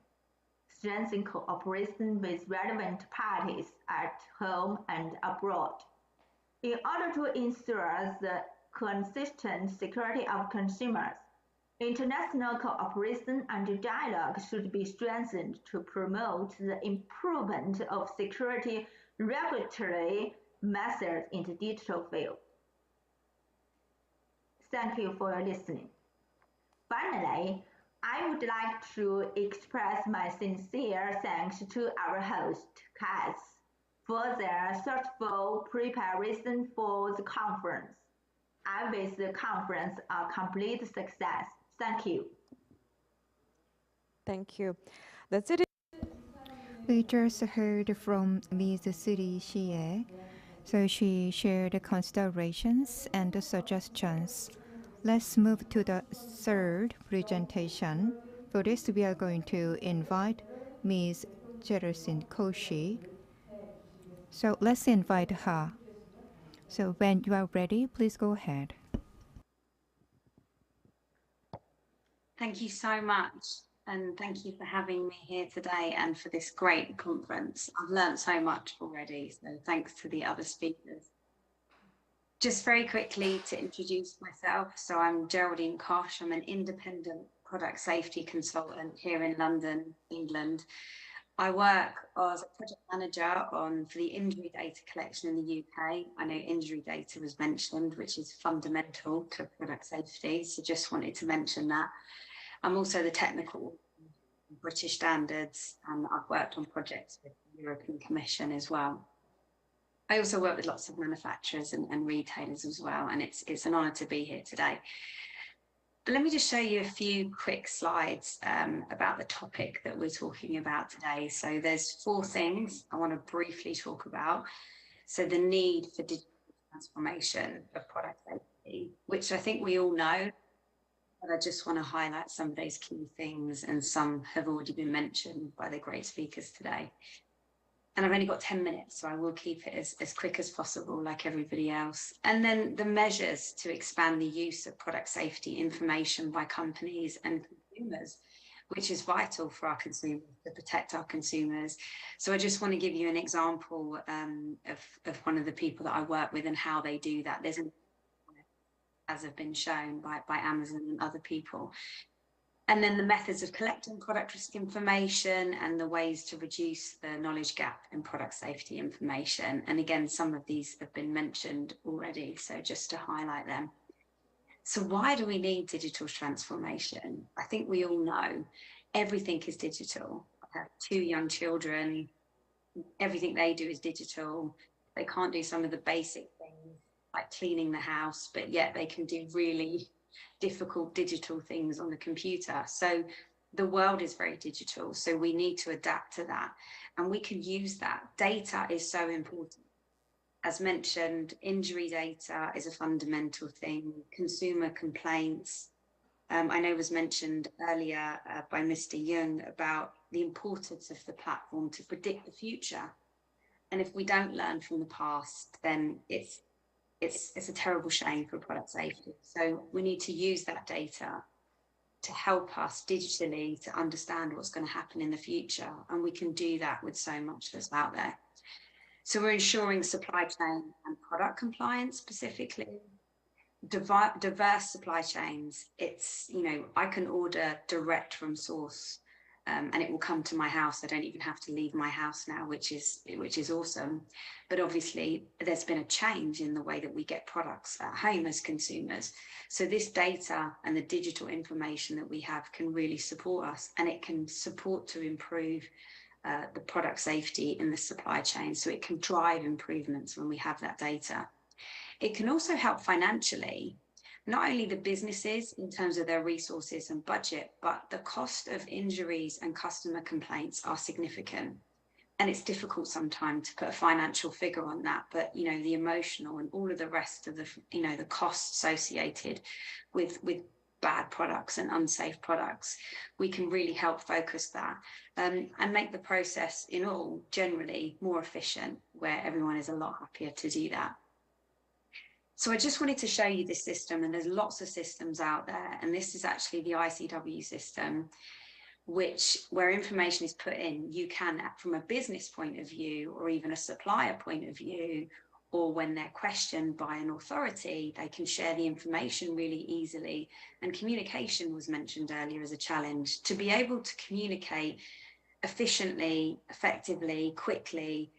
strengthen cooperation with relevant parties at home and abroad. In order to ensure the consistent security of consumers, international cooperation and dialogue should be strengthened to promote the improvement of security regulatory methods in the digital field. Thank you for listening. Finally, I would like to express my sincere thanks to our host, CAS, for their thoughtful preparation for the conference. I wish the conference a complete success. Thank you. Thank you. That's it. We just heard from Ms. Siri Xie. So she shared considerations and suggestions. Let's move to the third presentation. For this, we are going to invite Ms. Jerisin Koshi. So let's invite her. So when you are ready, please go ahead. Thank you so much. And thank you for having me here today and for this great conference. I've learned so much already, so thanks to the other speakers. Just very quickly to introduce myself. So I'm Geraldine Kosh. I'm an independent product safety consultant here in London, England. I work as a project manager for the injury data collection in the UK. I know injury data was mentioned, which is fundamental to product safety. So just wanted to mention that. I'm also the technical British standards, and I've worked on projects with the European Commission as well. I also work with lots of manufacturers and retailers as well, and it's an honour to be here today. But let me just show you a few quick slides about the topic that we're talking about today. So there's 4 things I want to briefly talk about. So the need for digital transformation of product safety, which I think we all know, but I just want to highlight some of those key things, and some have already been mentioned by the great speakers today. And I've only got 10 minutes, so I will keep it as quick as possible, like everybody else. And then the measures to expand the use of product safety information by companies and consumers, which is vital for our consumers, to protect our consumers. So I just want to give you an example of one of the people that I work with and how they do that. There's as have been shown by Amazon and other people. And then the methods of collecting product risk information and the ways to reduce the knowledge gap in product safety information. And again, some of these have been mentioned already, so just to highlight them. So why do we need digital transformation? I think we all know everything is digital. I have 2 young children, everything they do is digital. They can't do some of the basic things like cleaning the house, but yet they can do really difficult digital things on the computer. So the world is very digital, so we need to adapt to that, and we can use that. Data is so important. As mentioned, injury data is a fundamental thing. Consumer complaints, I know was mentioned earlier by Mr. Young about the importance of the platform to predict the future. And if we don't learn from the past, then it's a terrible shame for product safety. So we need to use that data to help us digitally to understand what's going to happen in the future. And we can do that with so much that's out there. So we're ensuring supply chain and product compliance specifically. Diverse supply chains. It's, you know, I can order direct from source and it will come to my house. I don't even have to leave my house now, which is awesome. But obviously there's been a change in the way that we get products at home as consumers. So this data and the digital information that we have can really support us, and it can support to improve the product safety in the supply chain. So it can drive improvements when we have that data. It can also help financially, not only the businesses in terms of their resources and budget, but the cost of injuries and customer complaints are significant. And it's difficult sometimes to put a financial figure on that, but you know, the emotional and all of the rest of the, you know, the costs associated with bad products and unsafe products, we can really help focus that and make the process in all generally more efficient, where everyone is a lot happier to do that. So I just wanted to show you this system, and there's lots of systems out there, and this is actually the ICW system, where information is put in. You can, from a business point of view, or even a supplier point of view, or when they're questioned by an authority, they can share the information really easily. And communication was mentioned earlier as a challenge. To be able to communicate efficiently, effectively, quickly,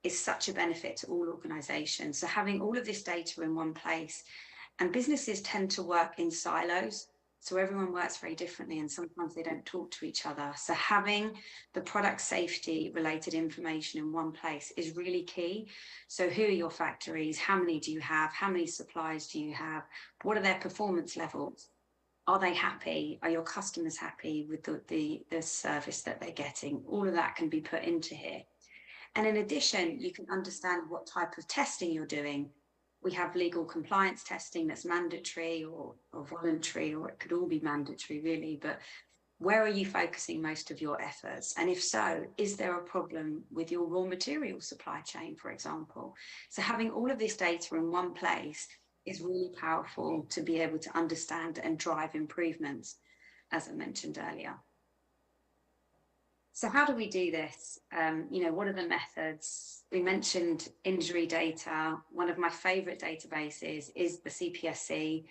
is such a benefit to all organizations. So having all of this data in one place, and businesses tend to work in silos. So everyone works very differently, and sometimes they don't talk to each other. So having the product safety related information in one place is really key. So who are your factories? How many do you have? How many suppliers do you have? What are their performance levels? Are they happy? Are your customers happy with the service that they're getting? All of that can be put into here. And in addition, you can understand what type of testing you're doing. We have legal compliance testing that's mandatory or voluntary, or it could all be mandatory really, but where are you focusing most of your efforts? And if so, is there a problem with your raw material supply chain, for example? So having all of this data in one place is really powerful to be able to understand and drive improvements, as I mentioned earlier. So how do we do this? You know, what are the methods? We mentioned injury data. One of my favorite databases is the CPSC.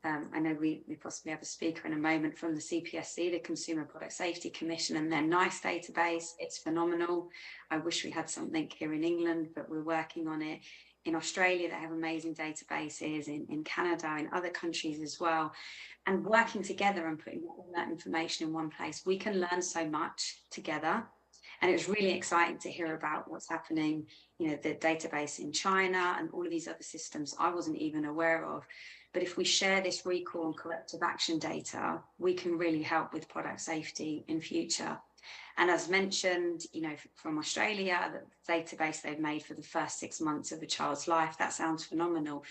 I know we possibly have a speaker in a moment from the CPSC, the Consumer Product Safety Commission, and their NICE database. It's phenomenal. I wish we had something here in England, but we're working on it. In Australia, they have amazing databases, in Canada, in other countries as well. And working together and putting all that information in one place, we can learn so much together. And it was really exciting to hear about what's happening, you know, the database in China and all of these other systems I wasn't even aware of. But if we share this recall and corrective action data, we can really help with product safety in future. And as mentioned, you know, from Australia, the database they've made for the first 6 months of a child's life, that sounds phenomenal.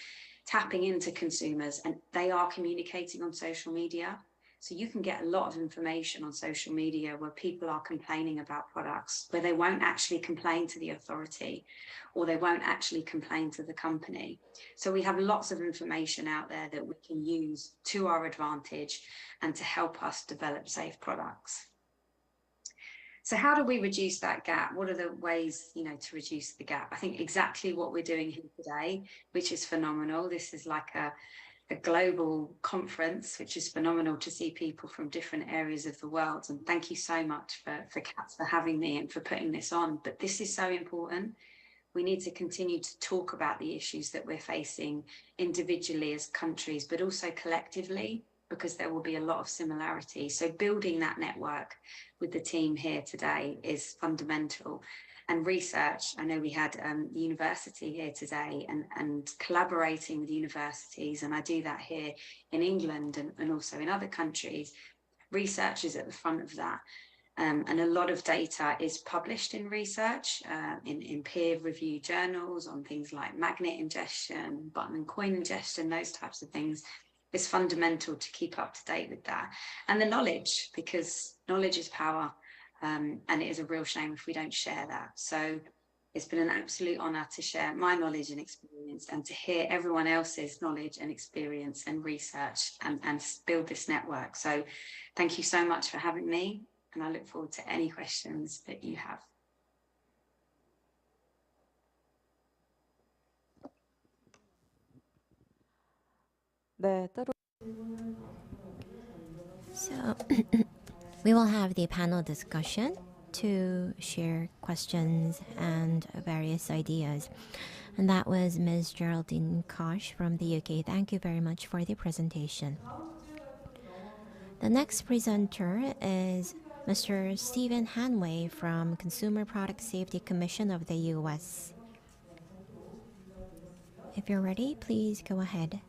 Tapping into consumers, and they are communicating on social media. So you can get a lot of information on social media where people are complaining about products, where they won't actually complain to the authority, or they won't actually complain to the company. So we have lots of information out there that we can use to our advantage and to help us develop safe products. So how do we reduce that gap? What are the ways, you know, to reduce the gap? I think exactly what we're doing here today, which is phenomenal. This is like a global conference, which is phenomenal to see people from different areas of the world. And thank you so much for CATS for having me and for putting this on. But this is so important. We need to continue to talk about the issues that we're facing individually as countries, but also collectively, because there will be a lot of similarity. So building that network with the team here today is fundamental. And research, I know we had the university here today and collaborating with universities, and I do that here in England and also in other countries. Research is at the front of that. And a lot of data is published in research, in peer-reviewed journals on things like magnet ingestion, button and coin ingestion, those types of things. It's fundamental to keep up to date with that. And the knowledge, because knowledge is power, and it is a real shame if we don't share that. So it's been an absolute honour to share my knowledge and experience and to hear everyone else's knowledge and experience and research and build this network. So thank you so much for having me, and I look forward to any questions that you have. 네, 따로 So we will have the panel discussion to share questions and various ideas. And that was Ms. Geraldine Kosh from the UK. Thank you very much for the presentation. The next presenter is Mr. Stephen Hanway from Consumer Product Safety Commission of the US. If you're ready, please go ahead.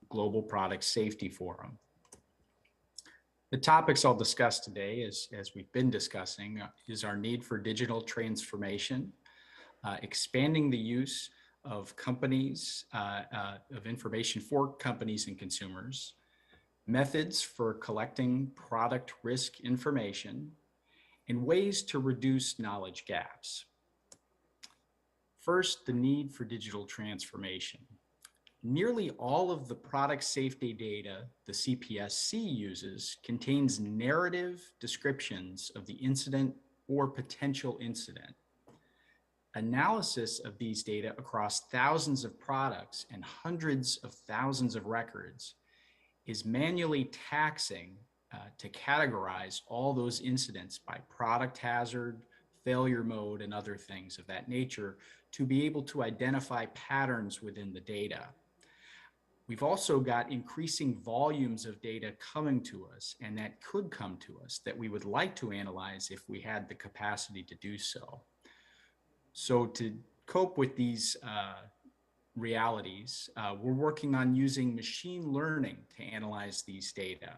Global Product Safety Forum. The topics I'll discuss today, as we've been discussing, is our need for digital transformation, expanding the use of companies, of information for companies and consumers, methods for collecting product risk information, and ways to reduce knowledge gaps. First, the need for digital transformation. Nearly all of the product safety data the CPSC uses contains narrative descriptions of the incident or potential incident. Analysis of these data across thousands of products and hundreds of thousands of records is manually taxing to categorize all those incidents by product hazard, failure mode, and other things of that nature to be able to identify patterns within the data. We've also got increasing volumes of data coming to us and that could come to us that we would like to analyze if we had the capacity to do so. So to cope with these realities, we're working on using machine learning to analyze these data.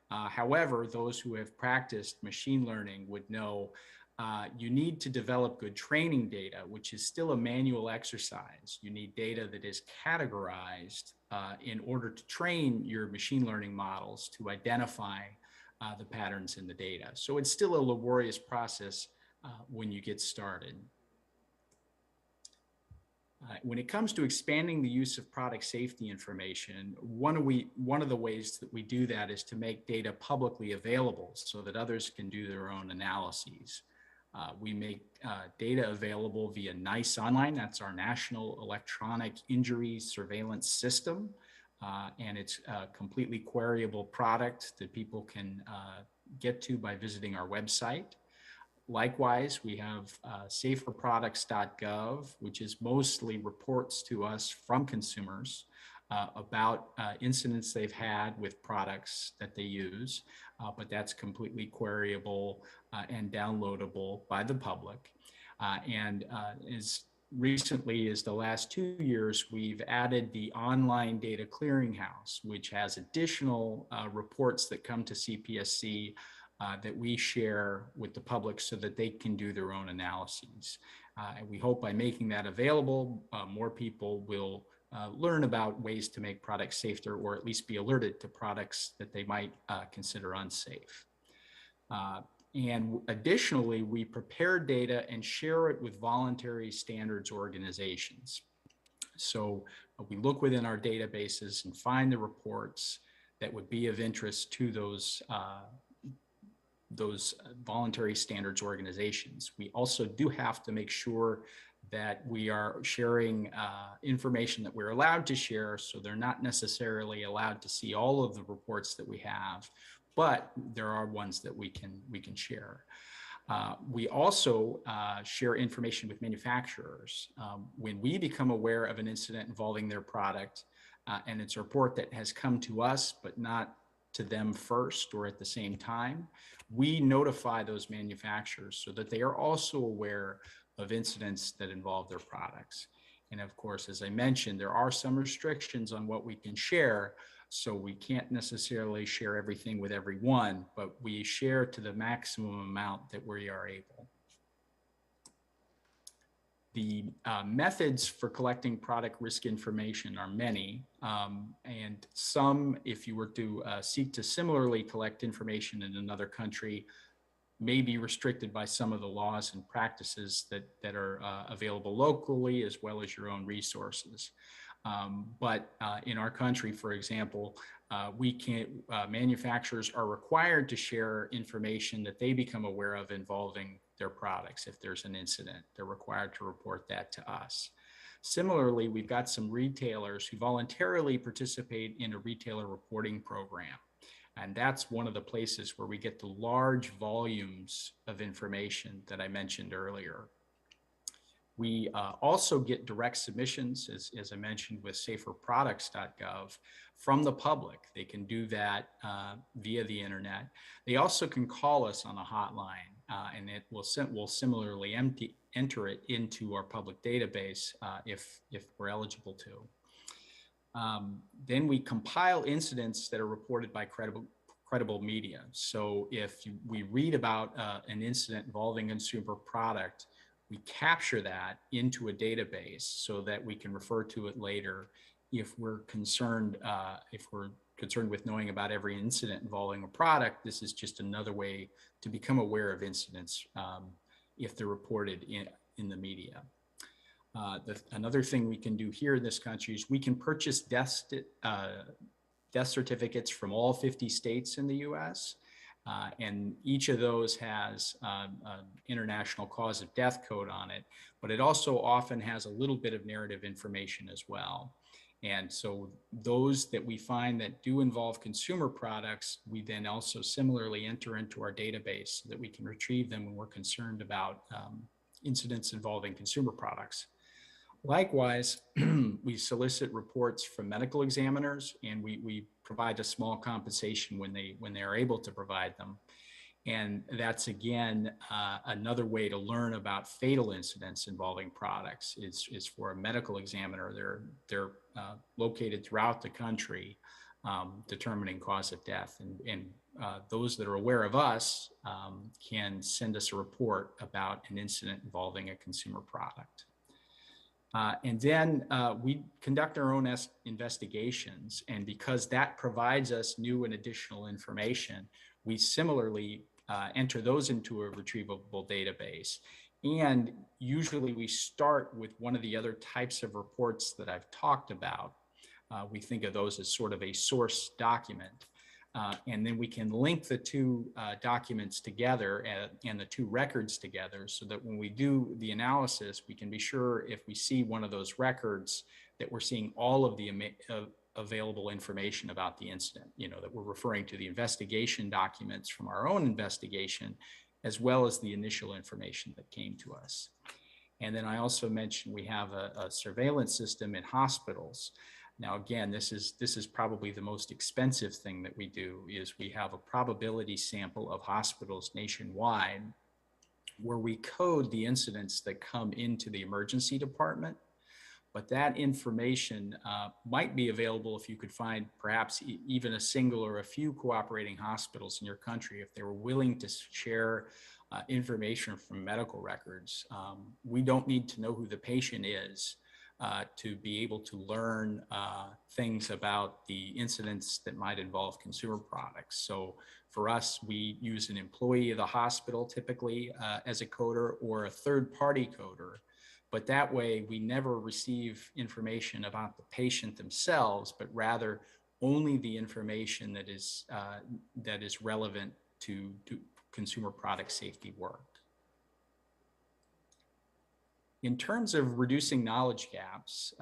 However, those who have practiced machine learning would know you need to develop good training data, which is still a manual exercise. You need data that is categorized in order to train your machine learning models to identify the patterns in the data. So it's still a laborious process when you get started. When it comes to expanding the use of product safety information, one of the ways that we do that is to make data publicly available so that others can do their own analyses. We make data available via NICE Online. That's our National Electronic Injury Surveillance System. And it's a completely queryable product that people can get to by visiting our website. Likewise, we have saferproducts.gov, which is mostly reports to us from consumers about incidents they've had with products that they use, but that's completely queryable and downloadable by the public. And as recently as the last 2 years, we've added the online data clearinghouse, which has additional reports that come to CPSC that we share with the public so that they can do their own analyses. And we hope by making that available, more people will learn about ways to make products safer, or at least be alerted to products that they might consider unsafe. And additionally, we prepare data and share it with voluntary standards organizations. So we look within our databases and find the reports that would be of interest to those voluntary standards organizations. We also do have to make sure that we are sharing information that we're allowed to share, so they're not necessarily allowed to see all of the reports that we have, but there are ones that we can share. We also share information with manufacturers. When we become aware of an incident involving their product, and it's a report that has come to us, but not to them first or at the same time, we notify those manufacturers so that they are also aware of incidents that involve their products. And of course, as I mentioned, there are some restrictions on what we can share. So we can't necessarily share everything with everyone, but we share to the maximum amount that we are able. The methods for collecting product risk information are many, and some, if you were to seek to similarly collect information in another country, may be restricted by some of the laws and practices that are available locally, as well as your own resources. But in our country, for example, manufacturers are required to share information that they become aware of involving their products. If there's an incident, they're required to report that to us. Similarly, we've got some retailers who voluntarily participate in a retailer reporting program. And that's one of the places where we get the large volumes of information that I mentioned earlier. We also get direct submissions, as I mentioned, with saferproducts.gov from the public. They can do that via the internet. They also can call us on a hotline, and it will similarly enter it into our public database if we're eligible to. Then we compile incidents that are reported by credible media. So if we read about an incident involving a consumer product, we capture that into a database so that we can refer to it later if we're concerned with knowing about every incident involving a product. This is just another way to become aware of incidents if they're reported in the media. Another thing we can do here in this country is we can purchase death certificates from all 50 states in the US. And each of those has an international cause of death code on it, but it also often has a little bit of narrative information as well. And so those that we find that do involve consumer products, we then also similarly enter into our database so that we can retrieve them when we're concerned about incidents involving consumer products. Likewise, we solicit reports from medical examiners, and we provide a small compensation when they are able to provide them. And that's, again, another way to learn about fatal incidents involving products is for a medical examiner. They're located throughout the country, determining cause of death. And those that are aware of us can send us a report about an incident involving a consumer product. And then we conduct our own investigations. And because that provides us new and additional information, we similarly enter those into a retrievable database. And usually we start with one of the other types of reports that I've talked about. We think of those as sort of a source document. And then we can link the two documents together and the two records together so that when we do the analysis, we can be sure if we see one of those records that we're seeing all of the available information about the incident, that we're referring to the investigation documents from our own investigation, as well as the initial information that came to us. And then I also mentioned we have a surveillance system in hospitals. Now, again, this is probably the most expensive thing that we do is we have a probability sample of hospitals nationwide where we code the incidents that come into the emergency department. But that information might be available if you could find perhaps even a single or a few cooperating hospitals in your country, if they were willing to share information from medical records. We don't need to know who the patient is to be able to learn things about the incidents that might involve consumer products. So for us, we use an employee of the hospital typically as a coder or a third-party coder. But that way, we never receive information about the patient themselves, but rather only the information that is relevant to consumer product safety work. In terms of reducing knowledge gaps,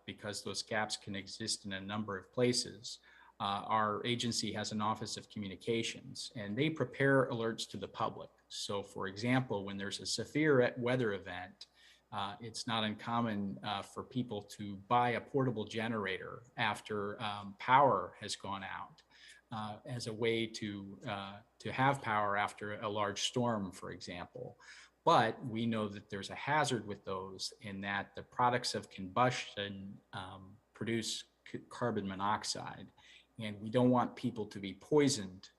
because those gaps can exist in a number of places, our agency has an Office of Communications, and they prepare alerts to the public. So for example, when there's a severe weather event, it's not uncommon for people to buy a portable generator after power has gone out as a way to have power after a large storm, for example. But we know that there's a hazard with those in that the products of combustion produce carbon monoxide. And we don't want people to be poisoned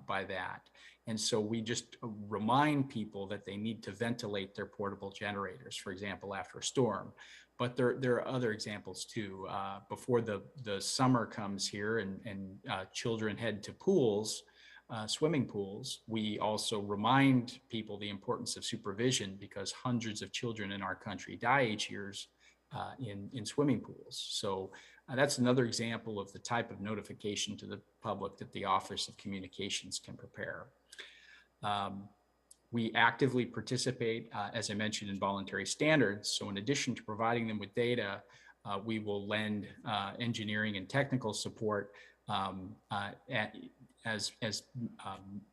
by that. And so we just remind people that they need to ventilate their portable generators, for example, after a storm. But there are other examples too. Before the summer comes here and children head to pools, swimming pools, we also remind people the importance of supervision, because hundreds of children in our country die each year in swimming pools. So that's another example of the type of notification to the public that the Office of Communications can prepare. We actively participate, as I mentioned, in voluntary standards. So in addition to providing them with data, we will lend engineering and technical support as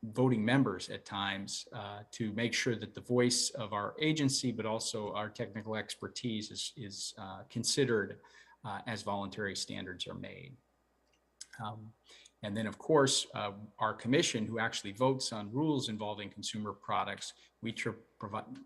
voting members at times to make sure that the voice of our agency, but also our technical expertise is considered as voluntary standards are made. And then, of course, our commission, who actually votes on rules involving consumer products, we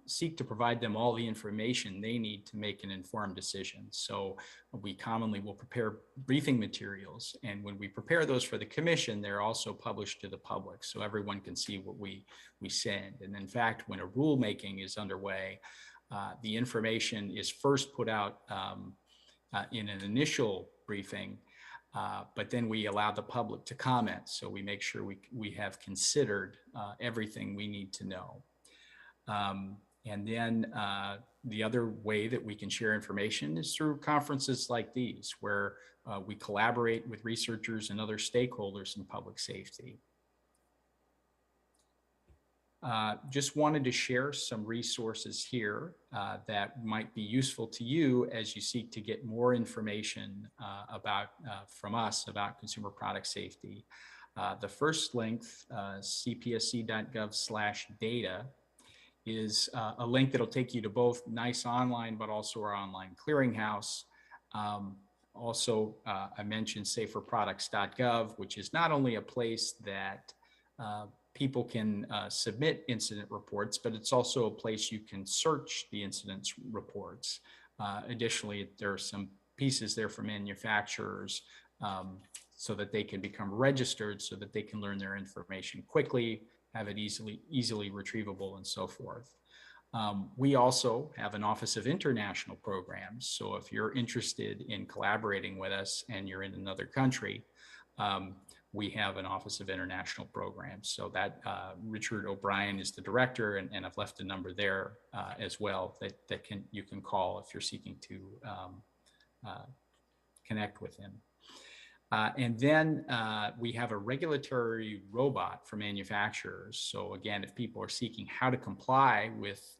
seek to provide them all the information they need to make an informed decision. So we commonly will prepare briefing materials. And when we prepare those for the commission, they're also published to the public, so everyone can see what we send. And in fact, when a rulemaking is underway, the information is first put out in an initial briefing, but then we allow the public to comment. So we make sure we have considered everything we need to know. And then the other way that we can share information is through conferences like these, where we collaborate with researchers and other stakeholders in public safety. Just wanted to share some resources here that might be useful to you as you seek to get more information from us about consumer product safety. The first link, cpsc.gov/data, is a link that'll take you to both NICE Online, but also our online clearinghouse. Also, I mentioned saferproducts.gov, which is not only a place that people can submit incident reports, but it's also a place you can search the incident reports. Additionally, there are some pieces there for manufacturers so that they can become registered, so that they can learn their information quickly, have it easily retrievable, and so forth. We also have an Office of International Programs. So if you're interested in collaborating with us and you're in another country, we have an Office of International Programs. So that Richard O'Brien is the director, and I've left a number there as well that you can call if you're seeking to connect with him. And then we have a regulatory robot for manufacturers. So again, if people are seeking how to comply with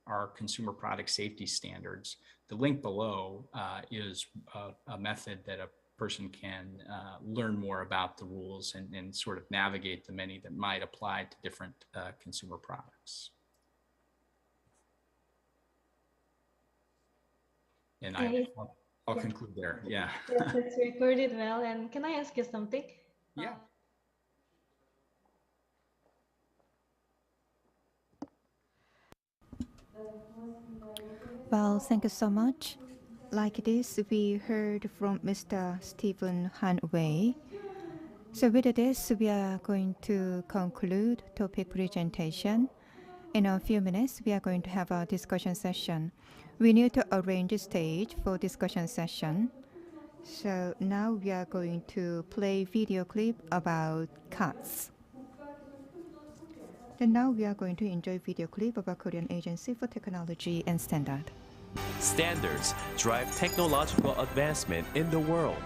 our consumer product safety standards, the link below is a method that a person can learn more about the rules and sort of navigate the many that might apply to different consumer products. And I'll conclude there. Yeah. Yes, it's recorded well. And can I ask you something? Yeah. Well, thank you so much. Like this, we heard from Mr. Stephen Han Wei. So with this, we are going to conclude topic presentation. In a few minutes, we are going to have a discussion session. We need to arrange a stage for discussion session. So now we are going to play video clip about cats. And now we are going to enjoy video clip about Korean Agency for Technology and Standard. Standards drive technological advancement in the world,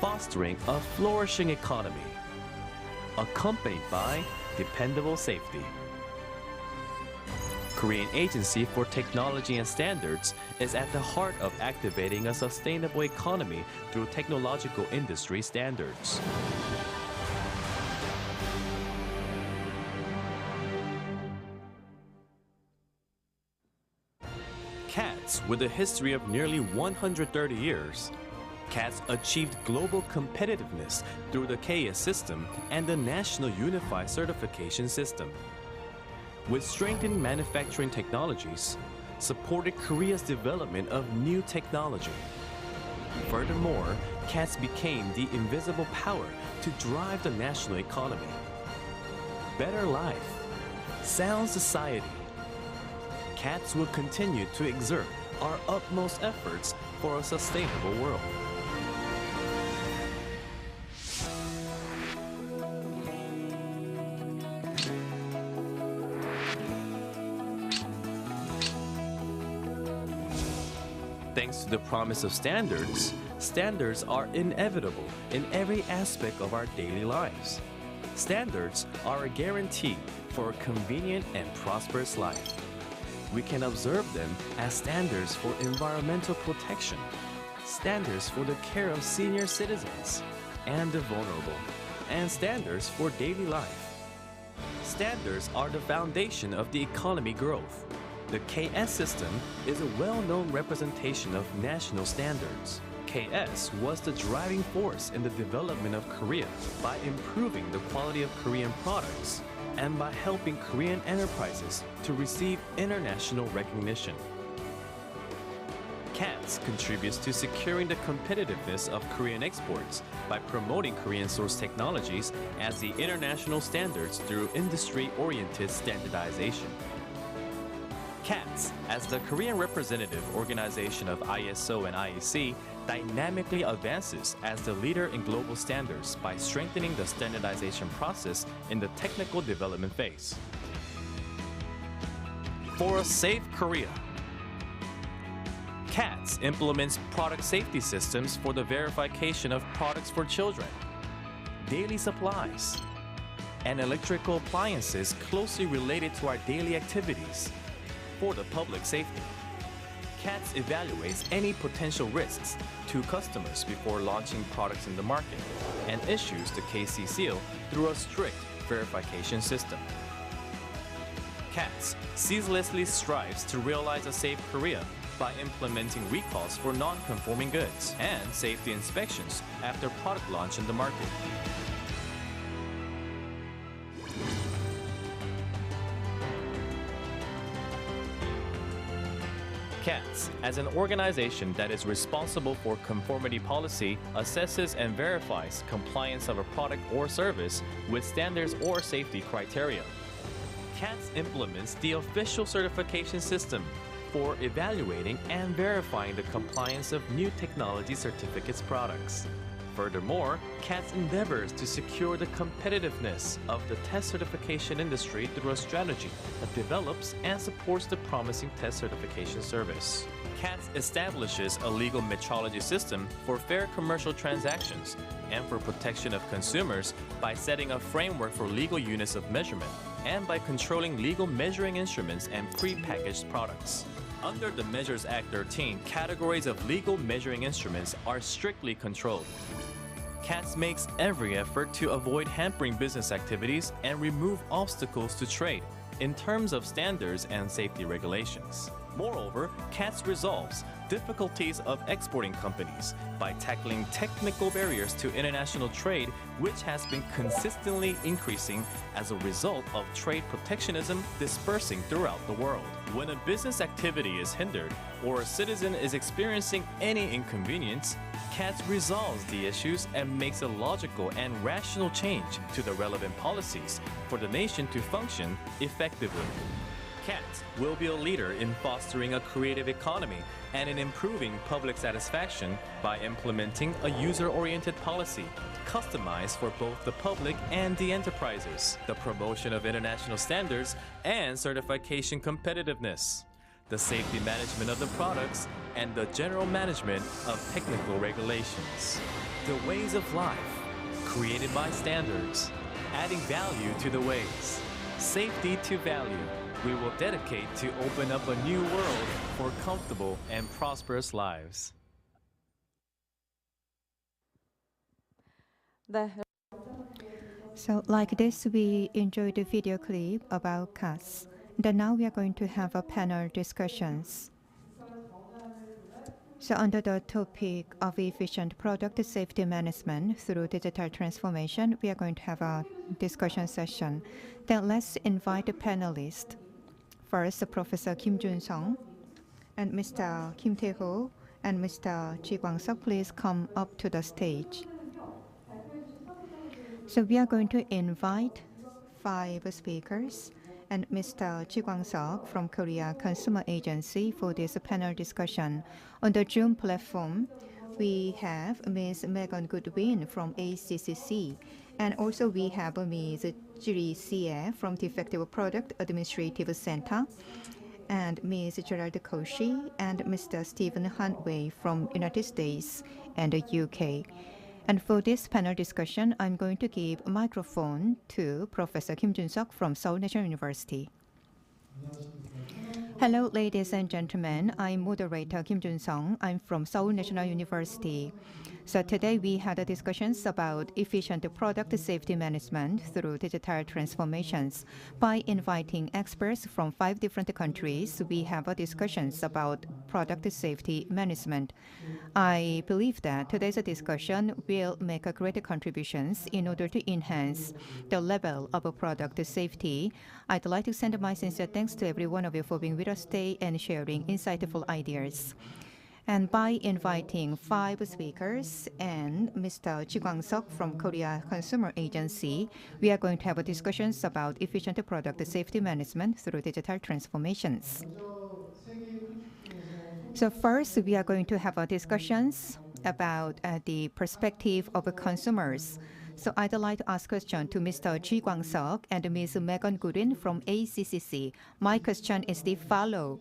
fostering a flourishing economy, accompanied by dependable safety. Korean Agency for Technology and Standards is at the heart of activating a sustainable economy through technological industry standards. CATS, with a history of nearly 130 years, CATS achieved global competitiveness through the KS system and the National Unified Certification System. With strengthened manufacturing technologies, supported Korea's development of new technology, Furthermore, CATS became the invisible power to drive the national economy. Better life, sound society. CATS will continue to exert our utmost efforts for a sustainable world. Thanks to the promise of standards, standards are inevitable in every aspect of our daily lives. Standards are a guarantee for a convenient and prosperous life. We can observe them as standards for environmental protection, standards for the care of senior citizens and the vulnerable, and standards for daily life. Standards are the foundation of the economy growth. The KS system is a well-known representation of national standards. KS was the driving force in the development of Korea by improving the quality of Korean products and by helping Korean enterprises to receive international recognition. CATS contributes to securing the competitiveness of Korean exports by promoting Korean-sourced technologies as the international standards through industry-oriented standardization. CATS, as the Korean representative organization of ISO and IEC, dynamically advances as the leader in global standards by strengthening the standardization process in the technical development phase. For a safe Korea, CATS implements product safety systems for the verification of products for children, daily supplies, and electrical appliances closely related to our daily activities. For the public safety, CATS evaluates any potential risks to customers before launching products in the market and issues the KC seal through a strict verification system. CATS ceaselessly strives to realize a safe Korea by implementing recalls for non-conforming goods and safety inspections after product launch in the market. CATS, as an organization that is responsible for conformity policy, assesses and verifies compliance of a product or service with standards or safety criteria. CATS implements the official certification system for evaluating and verifying the compliance of new technology certificates products. Furthermore, CATS endeavors to secure the competitiveness of the test certification industry through a strategy that develops and supports the promising test certification service. CATS establishes a legal metrology system for fair commercial transactions and for protection of consumers by setting a framework for legal units of measurement and by controlling legal measuring instruments and pre-packaged products. Under the Measures Act 13, categories of legal measuring instruments are strictly controlled. CATS makes every effort to avoid hampering business activities and remove obstacles to trade in terms of standards and safety regulations. Moreover, CATS resolves difficulties of exporting companies by tackling technical barriers to international trade, which has been consistently increasing as a result of trade protectionism dispersing throughout the world. When a business activity is hindered or a citizen is experiencing any inconvenience, CATS resolves the issues and makes a logical and rational change to the relevant policies for the nation to function effectively. CATS will be a leader in fostering a creative economy and in improving public satisfaction by implementing a user-oriented policy customized for both the public and the enterprises, the promotion of international standards and certification competitiveness, the safety management of the products, and the general management of technical regulations. The ways of life, created by standards, adding value to the ways, safety to value. We will dedicate to open up a new world for comfortable and prosperous lives. 네, So like this, we enjoyed the video clip about CATS. Then now we are going to have a panel discussions. So under the topic of efficient product safety management through digital transformation, we are going to have a discussion session. Then let's invite the panelists. First, Professor Kim Jun-sung and Mr. Kim Tae-ho And Mr. Ji Kwang-seok, please come up to the stage. So we are going to invite 5 speakers and Mr. Ji Kwang-seok from Korea Consumer Agency for this panel discussion. On the Zoom platform, we have Ms. Megan Goodwin from ACCC, and also we have Ms. Jiri Sie from Defective Product Administrative Center, and Ms. Gerald Koshi and Mr. Stephen Huntway from United States and the UK. And for this panel discussion, I'm going to give a microphone to Professor Kim Jun-seok from Seoul National University. Hello, ladies and gentlemen. I'm moderator Kim Jun-seok. I'm from Seoul National University. So today we had discussions about efficient product safety management through digital transformations. By inviting experts from 5 different countries, we have discussions about product safety management. I believe that today's discussion will make great contributions in order to enhance the level of product safety. I'd like to send my sincere thanks to every one of you for being with us today and sharing insightful ideas. And by inviting 5 speakers and Mr. Ji Kwang-seok from Korea Consumer Agency, we are going to have discussions about efficient product safety management through digital transformations. So first, we are going to have discussions about the perspective of consumers. So I'd like to ask a question to Mr. Ji Kwang-seok and Ms. Megan Goodwin from ACCC. My question is the following.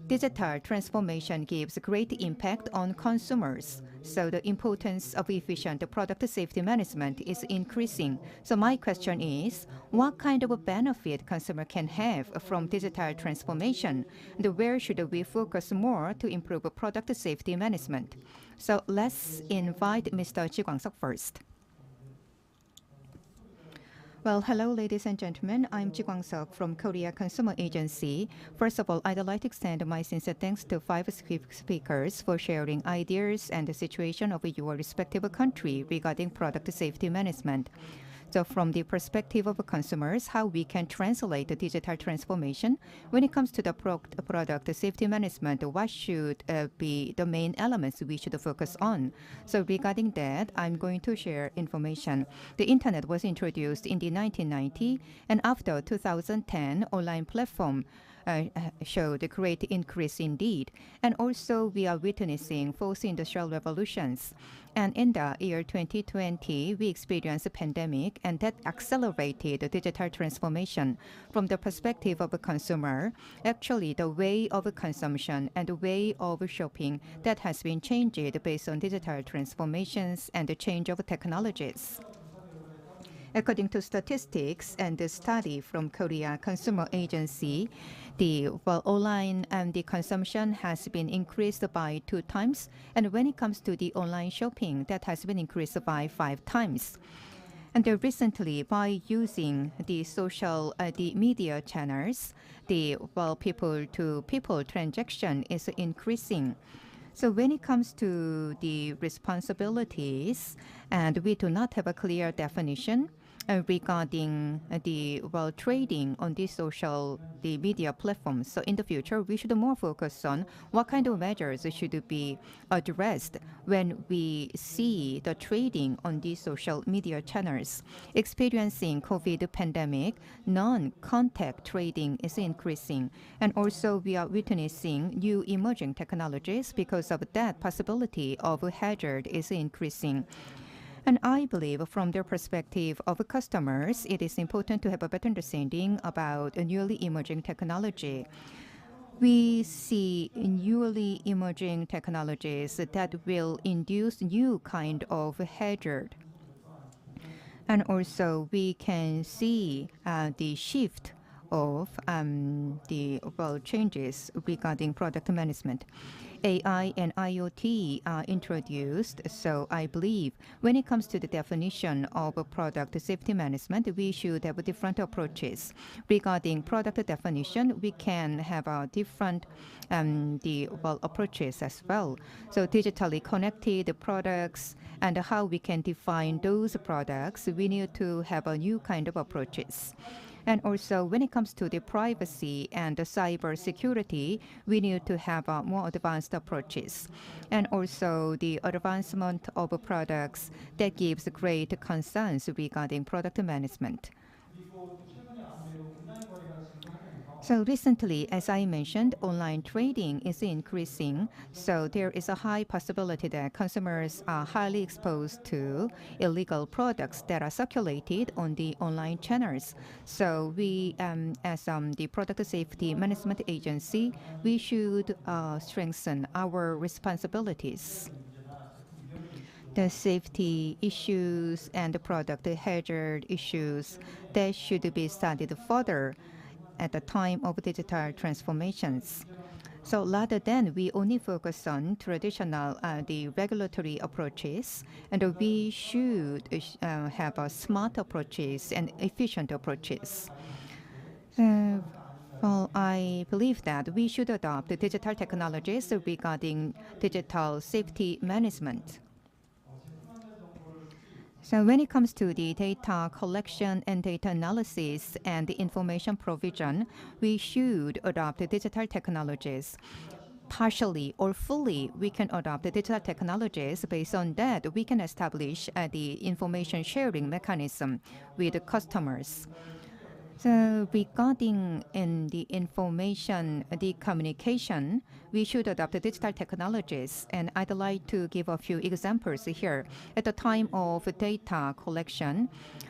Digital transformation gives great impact on consumers, so the importance of efficient product safety management is increasing. So my question is, what kind of a benefit consumer can have from digital transformation? And where should we focus more to improve product safety management? So let's invite Mr. Ji Kwang-seok first. Well, hello, ladies and gentlemen. I'm Ji Kwang-seok from Korea Consumer Agency. First of all, I'd like to extend my sincere thanks to 5 speakers for sharing ideas and the situation of your respective country regarding product safety management. So from the perspective of consumers, how we can translate the digital transformation when it comes to the product safety management, what should be the main elements we should focus on? So regarding that, I'm going to share information. The internet was introduced in the 1990s, and after 2010, online platform showed a great increase indeed. And also we are witnessing 4th industrial revolutions. And in the year 2020, we experienced a pandemic, and that accelerated the digital transformation. From the perspective of a consumer, actually the way of consumption and the way of shopping, that has been changed based on digital transformations and the change of technologies. According to statistics and the study from Korea Consumer Agency, the online and the consumption has been increased by 2 times. And when it comes to the online shopping, that has been increased by 5 times. And recently, by using the social, the media channels, the people-to-people transaction is increasing. So when it comes to the responsibilities, and we do not have a clear definition regarding the trading on the social media platforms. So in the future, we should more focus on what kind of measures should be addressed when we see the trading on the social media channels. Experiencing COVID pandemic, non-contact trading is increasing, and also we are witnessing new emerging technologies. Because of that, possibility of hazard is increasing. And I believe from their perspective of customers, it is important to have a better understanding about a newly emerging technology. We see newly emerging technologies that will induce new kind of hazard. And also we can see the shift of the changes regarding product management. AI and IoT are introduced, so I believe when it comes to the definition of product safety management, we should have different approaches. Regarding product definition, we can have different approaches as well. So digitally connected products and how we can define those products, we need to have a new kind of approaches. And also, when it comes to the privacy and the cyber security, we need to have more advanced approaches. And also, the advancement of products that gives great concerns regarding product management. So recently, as I mentioned, online trading is increasing. So there is a high possibility that consumers are highly exposed to illegal products that are circulated on the online channels. So we, as the Product Safety Management Agency, we should strengthen our responsibilities. The safety issues and the product hazard issues that should be studied further at the time of digital transformations. So rather than we only focus on traditional the regulatory approaches, and we should have smart approaches and efficient approaches. Well, I believe that we should adopt digital technologies regarding digital safety management. So when it comes to the data collection and data analysis and the information provision, we should adopt the digital technologies. Partially or fully, we can adopt the digital technologies. Based on that, we can establish the information sharing mechanism with the customers. So regarding in the information, the communication, we should adopt the digital technologies. And I'd like to give a few examples here. At the time of data collection,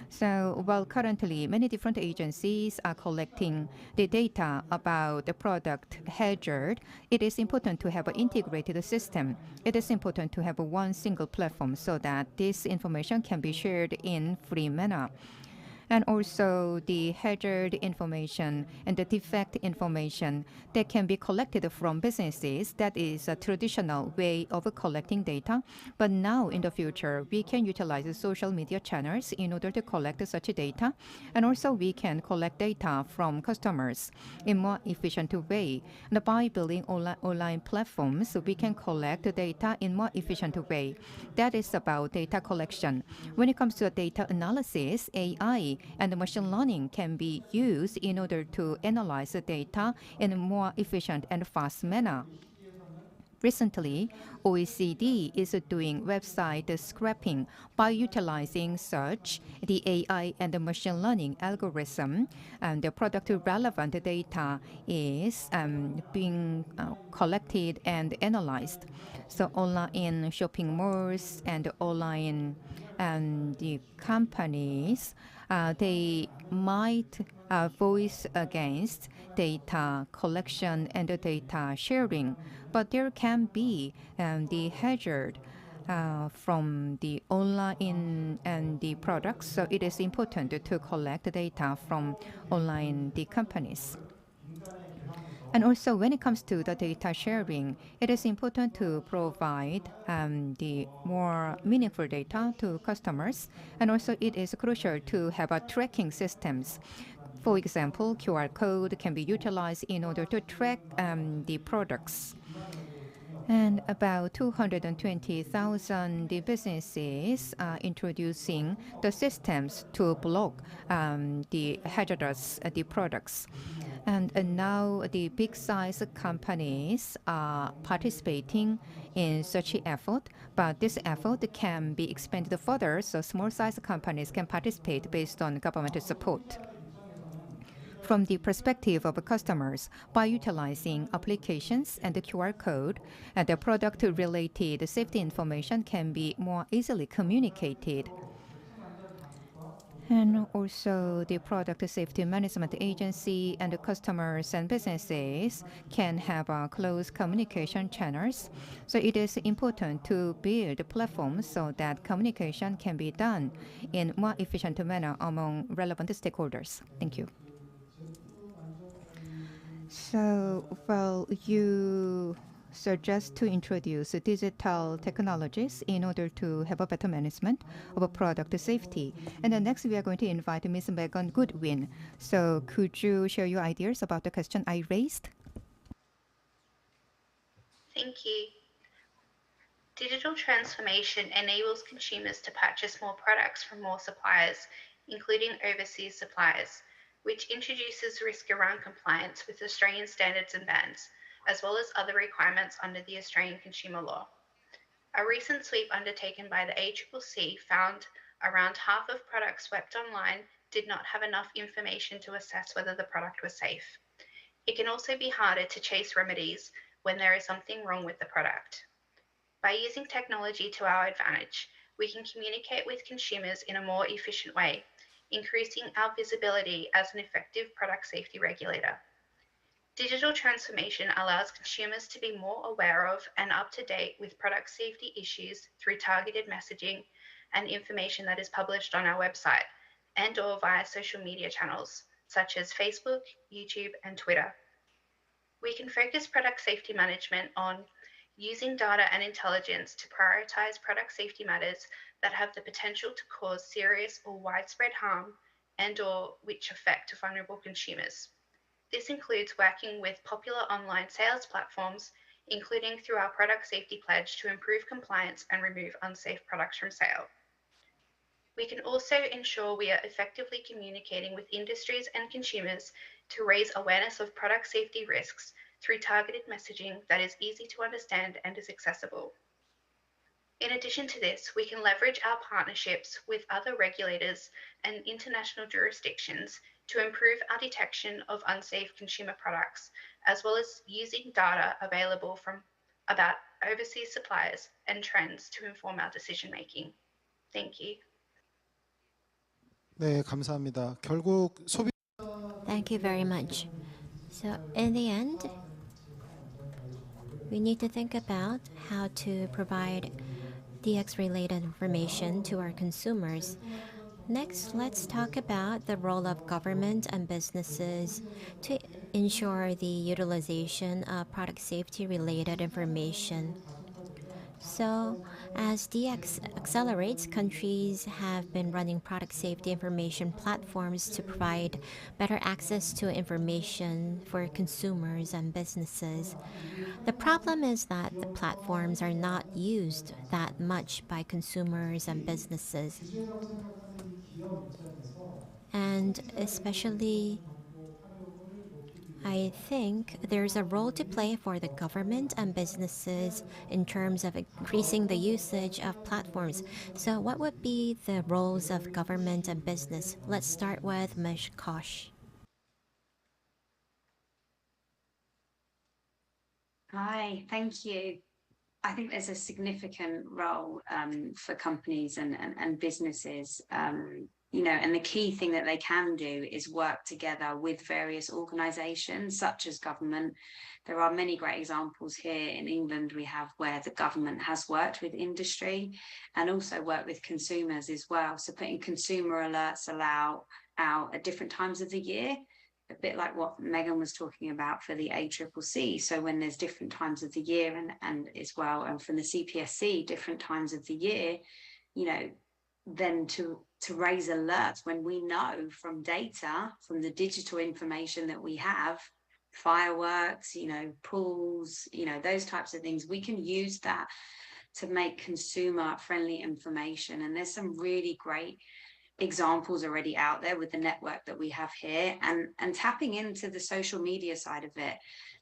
so while currently many different agencies are collecting the data about the product hazard, it is important to have an integrated system. It is important to have one single platform so that this information can be shared in free manner. And also the hazard information and the defect information that can be collected from businesses. That is a traditional way of collecting data. But now in the future, we can utilize social media channels in order to collect such data. And also we can collect data from customers in more efficient way. And by building online platforms, we can collect data in more efficient way. That is about data collection. When it comes to data analysis, AI and machine learning can be used in order to analyze the data in a more efficient and fast manner. Recently, OECD is doing website scraping by utilizing such the AI and the machine learning algorithm. And the product relevant data is being collected and analyzed. So online shopping malls and online the companies, they might voice against data collection and data sharing, but there can be the hazard from the online and the products. So it is important to collect data from online the companies. And also, when it comes to the data sharing, it is important to provide the more meaningful data to customers. And also, it is crucial to have a tracking systems. For example, QR code can be utilized in order to track the products. And about 220,000 businesses are introducing the systems to block the hazardous the products. And now the big size companies are participating in such an effort, but this effort can be expanded further so small size companies can participate based on government support. From the perspective of customers, by utilizing applications and the QR code, the product-related safety information can be more easily communicated. And also the Product Safety Management Agency and the customers and businesses can have close communication channels. So it is important to build platforms so that communication can be done in a more efficient manner among relevant stakeholders. Thank you. So, well, you suggest to introduce digital technologies in order to have a better management of product safety. And then next, we are going to invite Ms. Megan Goodwin. So could you share your ideas about the question I raised? Thank you. Digital transformation enables consumers to purchase more products from more suppliers, including overseas suppliers. which introduces risk around compliance with Australian standards and bans, as well as other requirements under the Australian consumer law. A recent sweep undertaken by the ACCC found around half of products swept online did not have enough information to assess whether the product was safe. It can also be harder to chase remedies when there is something wrong with the product. By using technology to our advantage, we can communicate with consumers in a more efficient way, increasing our visibility as an effective product safety regulator. Digital transformation allows consumers to be more aware of and up to date with product safety issues through targeted messaging and information that is published on our website and/or via social media channels such as Facebook, YouTube, and Twitter. We can focus product safety management on using data and intelligence to prioritize product safety matters that have the potential to cause serious or widespread harm and/or which affect vulnerable consumers. This includes working with popular online sales platforms, including through our product safety pledge to improve compliance and remove unsafe products from sale. We can also ensure we are effectively communicating with industries and consumers to raise awareness of product safety risks through targeted messaging that is easy to understand and is accessible. In addition to this, we can leverage our partnerships with other regulators and international jurisdictions to improve our detection of unsafe consumer products, as well as using data available from about overseas suppliers and trends to inform our decision making. Thank you. 네, 감사합니다. 결국 소비 Thank you very much. So in the end, we need to think about how to provide DX-related information to our consumers. Next, let's talk about the role of government and businesses to ensure the utilization of product safety-related information. So, as DX accelerates, countries have been running product safety information platforms to provide better access to information for consumers and businesses. The problem is that the platforms are not used that much by consumers and businesses. And especially, I think there's a role to play for the government and businesses in terms of increasing the usage of platforms. So what would be the roles of government and business? Let's start with Ms. Kosh. Hi, thank you. I think there's a significant role for companies and businesses. And the key thing that they can do is work together with various organisations such as government. There are many great examples here in England we have where the government has worked with industry and also worked with consumers as well. So putting consumer alerts out at different times of the year, a bit like what Megan was talking about for the ACCC. So when there's different times of the year and as well, and from the CPSC, different times of the year, then to raise alerts when we know from data, from the digital information that we have, fireworks, pools, those types of things, we can use that to make consumer friendly information. And there's some really great examples already out there with the network that we have here and tapping into the social media side of it.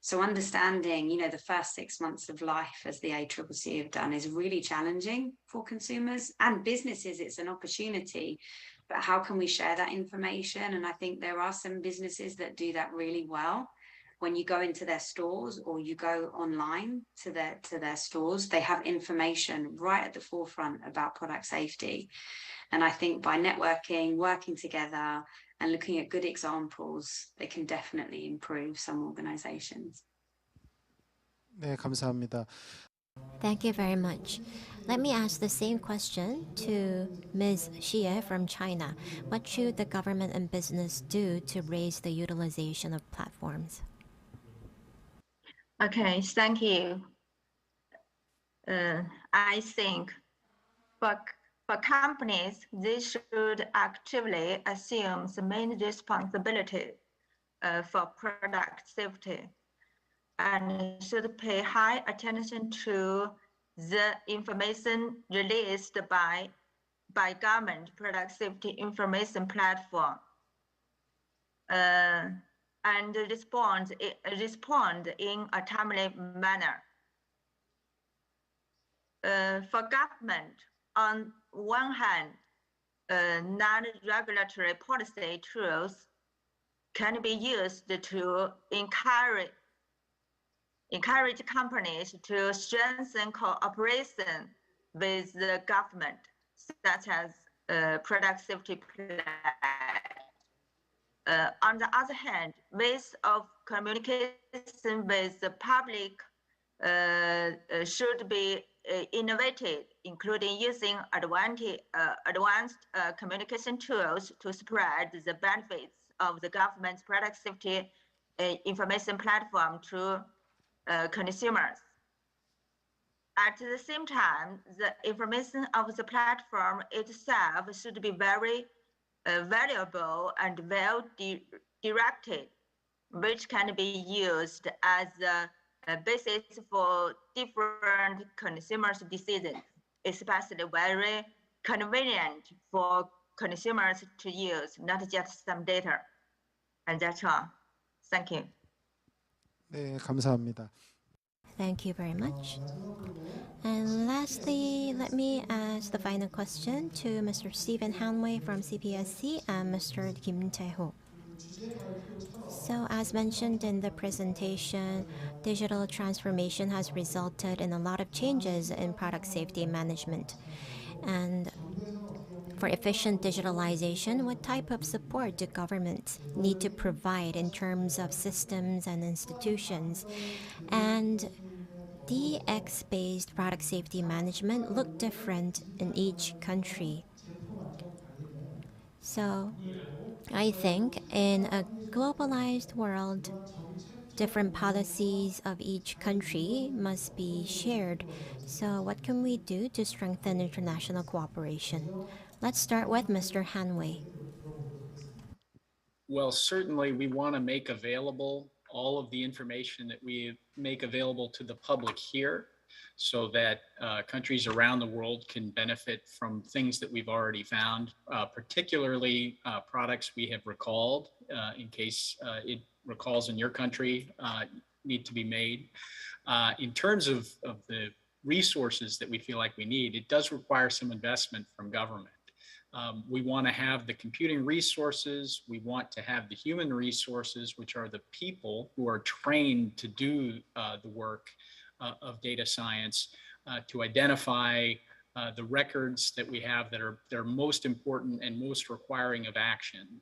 So understanding, the first 6 months of life, as the ACCC have done, is really challenging for consumers and businesses. It's an opportunity, but how can we share that information? And I think there are some businesses that do that really well. When you go into their stores or you go online to their stores, they have information right at the forefront about product safety. And I think by networking, working together, and looking at good examples, they can definitely improve some organizations. 네, 감사합니다. Thank you very much. Let me ask the same question to Ms. Xie from China. What should the government and business do to raise the utilization of platforms? Okay, thank you. I think for companies, they should actively assume the main responsibility for product safety and should pay high attention to the information released by government product safety information platform. and respond in a timely manner. For government, on one hand, non-regulatory policy tools can be used to encourage companies to strengthen cooperation with the government, such as product safety plan. On the other hand, ways of communication with the public should be innovated, including using advanced communication tools to spread the benefits of the government's product safety information platform to consumers. At the same time, the information of the platform itself should be very valuable and well directed, which can be used as a basis for different consumers' decisions, especially very convenient for consumers to use, not just some data. And that's all. Thank you. 네, 감사합니다. Thank you very much. And lastly, let me ask the final question to Mr. Stephen Hanway from CPSC and Mr. Kim Tae-ho. So as mentioned in the presentation, digital transformation has resulted in a lot of changes in product safety management. And for efficient digitalization, what type of support do governments need to provide in terms of systems and institutions? And DX-based product safety management look different in each country. So I think in a globalized world, different policies of each country must be shared. So what can we do to strengthen international cooperation? Let's start with Mr. Hanway. Well, certainly we want to make available all of the information that we make available to the public here so that countries around the world can benefit from things that we've already found, particularly products we have recalled in case it recalls in your country need to be made. In terms of the resources that we feel like we need, it does require some investment from government. We want to have the computing resources. We want to have the human resources, which are the people who are trained to do the work of data science, to identify the records that we have that are most important and most requiring of action.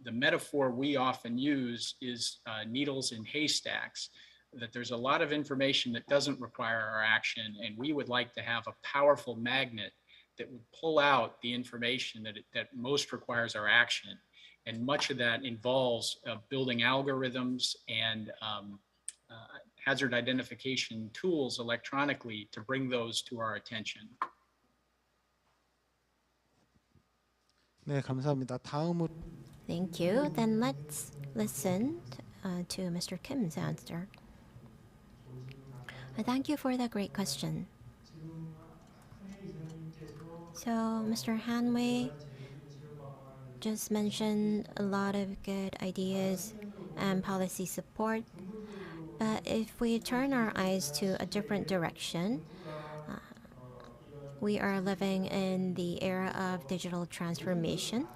The metaphor we often use is needles in haystacks, that there's a lot of information that doesn't require our action, and we would like to have a powerful magnet that would pull out the information that most requires our action. And much of that involves building algorithms and hazard identification tools electronically to bring those to our attention. 네, 감사합니다. 다음으로 Thank you. Then let's listen to Mr. Kim's answer. Thank you for the great question. So Mr. Hanway just mentioned a lot of good ideas and policy support. But if we turn our eyes to a different direction, we are living in the era of digital transformation.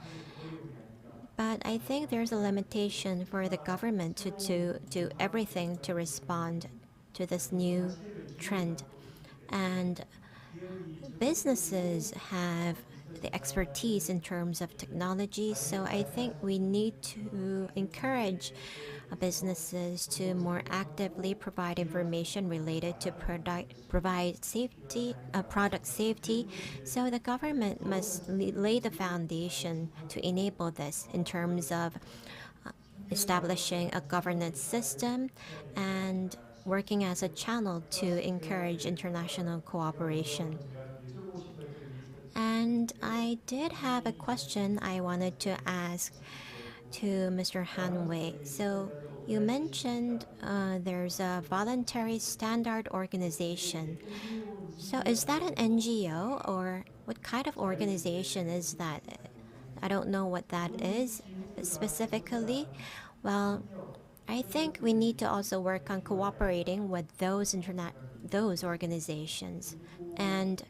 But I think there's a limitation for the government to do everything to respond to this new trend. And businesses have the expertise in terms of technology, so I think we need to encourage businesses to more actively provide information related to product safety. So the government must lay the foundation to enable this in terms of establishing a governance system and working as a channel to encourage international cooperation. And I did have a question I wanted to ask to Mr. Hanway. So you mentioned there's a voluntary standard organization. So is that an NGO or what kind of organization is that? I don't know what that is, specifically, well, I think we need to also work on cooperating with those organizations. And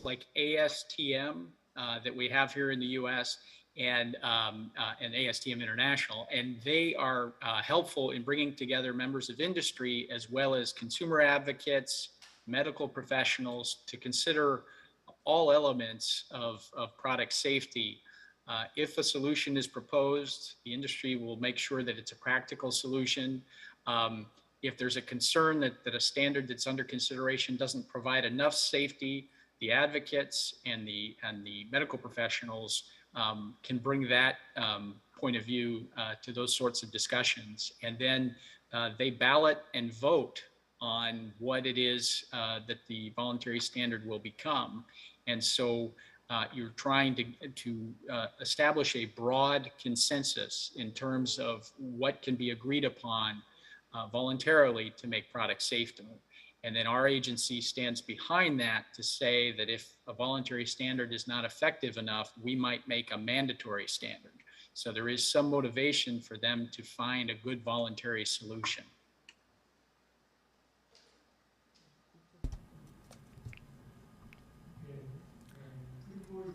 like ASTM that we have here in the U.S. and ASTM International, and they are helpful in bringing together members of industry as well as consumer advocates, medical professionals to consider all elements of product safety. If a solution is proposed, the industry will make sure that it's a practical solution. If there's a concern that a standard that's under consideration doesn't provide enough safety, the advocates and the medical professionals can bring that point of view to those sorts of discussions. And then they ballot and vote on what it is that the voluntary standard will become. And so you're trying to establish a broad consensus in terms of what can be agreed upon voluntarily to make products safer. And then our agency stands behind that to say that if a voluntary standard is not effective enough, we might make a mandatory standard. So there is some motivation for them to find a good voluntary solution.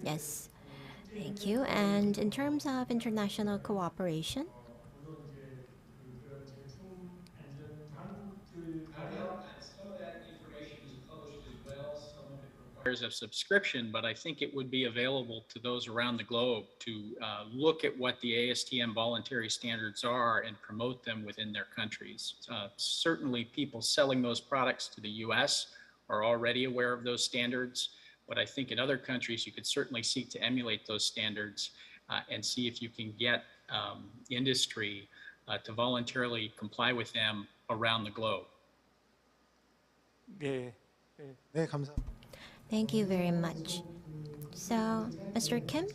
yes, thank you. And in terms of international cooperation, Some of that information is published as well. Some of it requires a subscription, but I think it would be available to those around the globe to look at what the ASTM voluntary standards are and promote them within their countries. Certainly people selling those products to the US are already aware of those standards, but I think in other countries you could certainly seek to emulate those standards and see if you can get industry to voluntarily comply with them around the globe. 네, 감사합니다. thank you very much. So, Mr. Kim,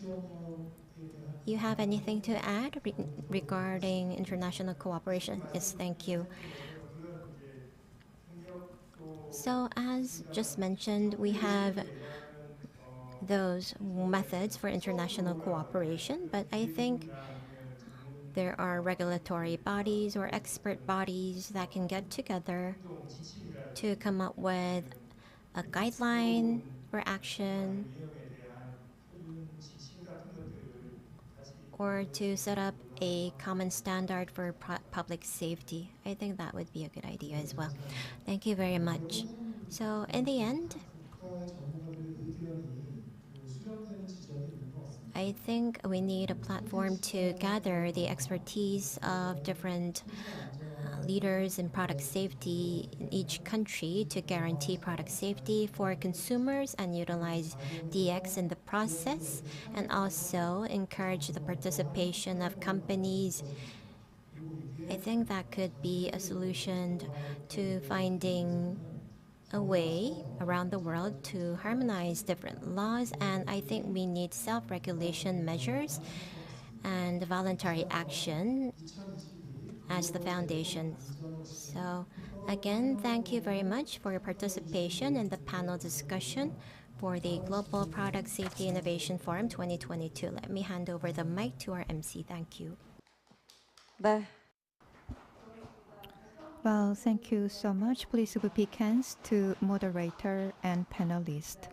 you have anything to add regarding international cooperation? Yes, thank you. So, as just mentioned, we have those methods for international cooperation, but I think there are regulatory bodies or expert bodies that can get together to come up with a guideline for action or to set up a common standard for public safety. I think that would be a good idea as well. Thank you very much. So in the end, I think we need a platform to gather the expertise of different leaders in product safety in each country to guarantee product safety for consumers and utilize DX in the process, and also encourage the participation of companies. I think that could be a solution to finding a way around the world to harmonize different laws, and I think we need self-regulation measures and voluntary action as the foundation. So again, thank you very much for your participation in the panel discussion for the Global Product Safety Innovation Forum 2022. Let me hand over the mic to our MC. Thank you. 네, Well, thank you so much. Please repeat hands to moderator and panelist.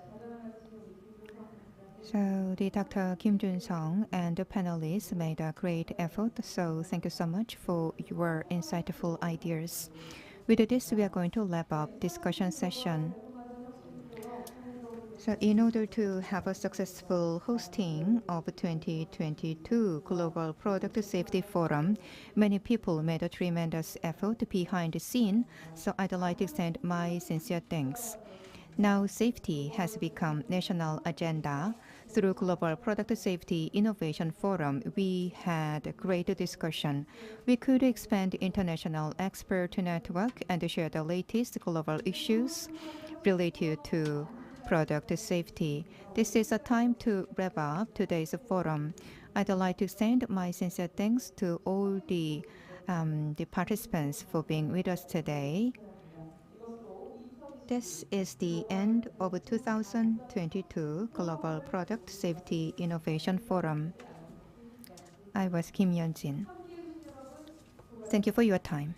So the Dr. Kim Jun-sung and the panelists made a great effort. So thank you so much for your insightful ideas. With this, we are going to wrap up discussion session. So in order to have a successful hosting of 2022 Global Product Safety Forum, many people made a tremendous effort behind the scene, so I'd like to extend my sincere thanks. Now safety has become national agenda. Through Global Product Safety Innovation Forum, we had a great discussion. We could expand international expert network and share the latest global issues related to product safety. This is a time to wrap up today's forum. I'd like to extend my sincere thanks to all the participants for being with us today. This is the end of 2022 Global Product Safety Innovation Forum. I was Kim Yeon-jin. Thank you for your time.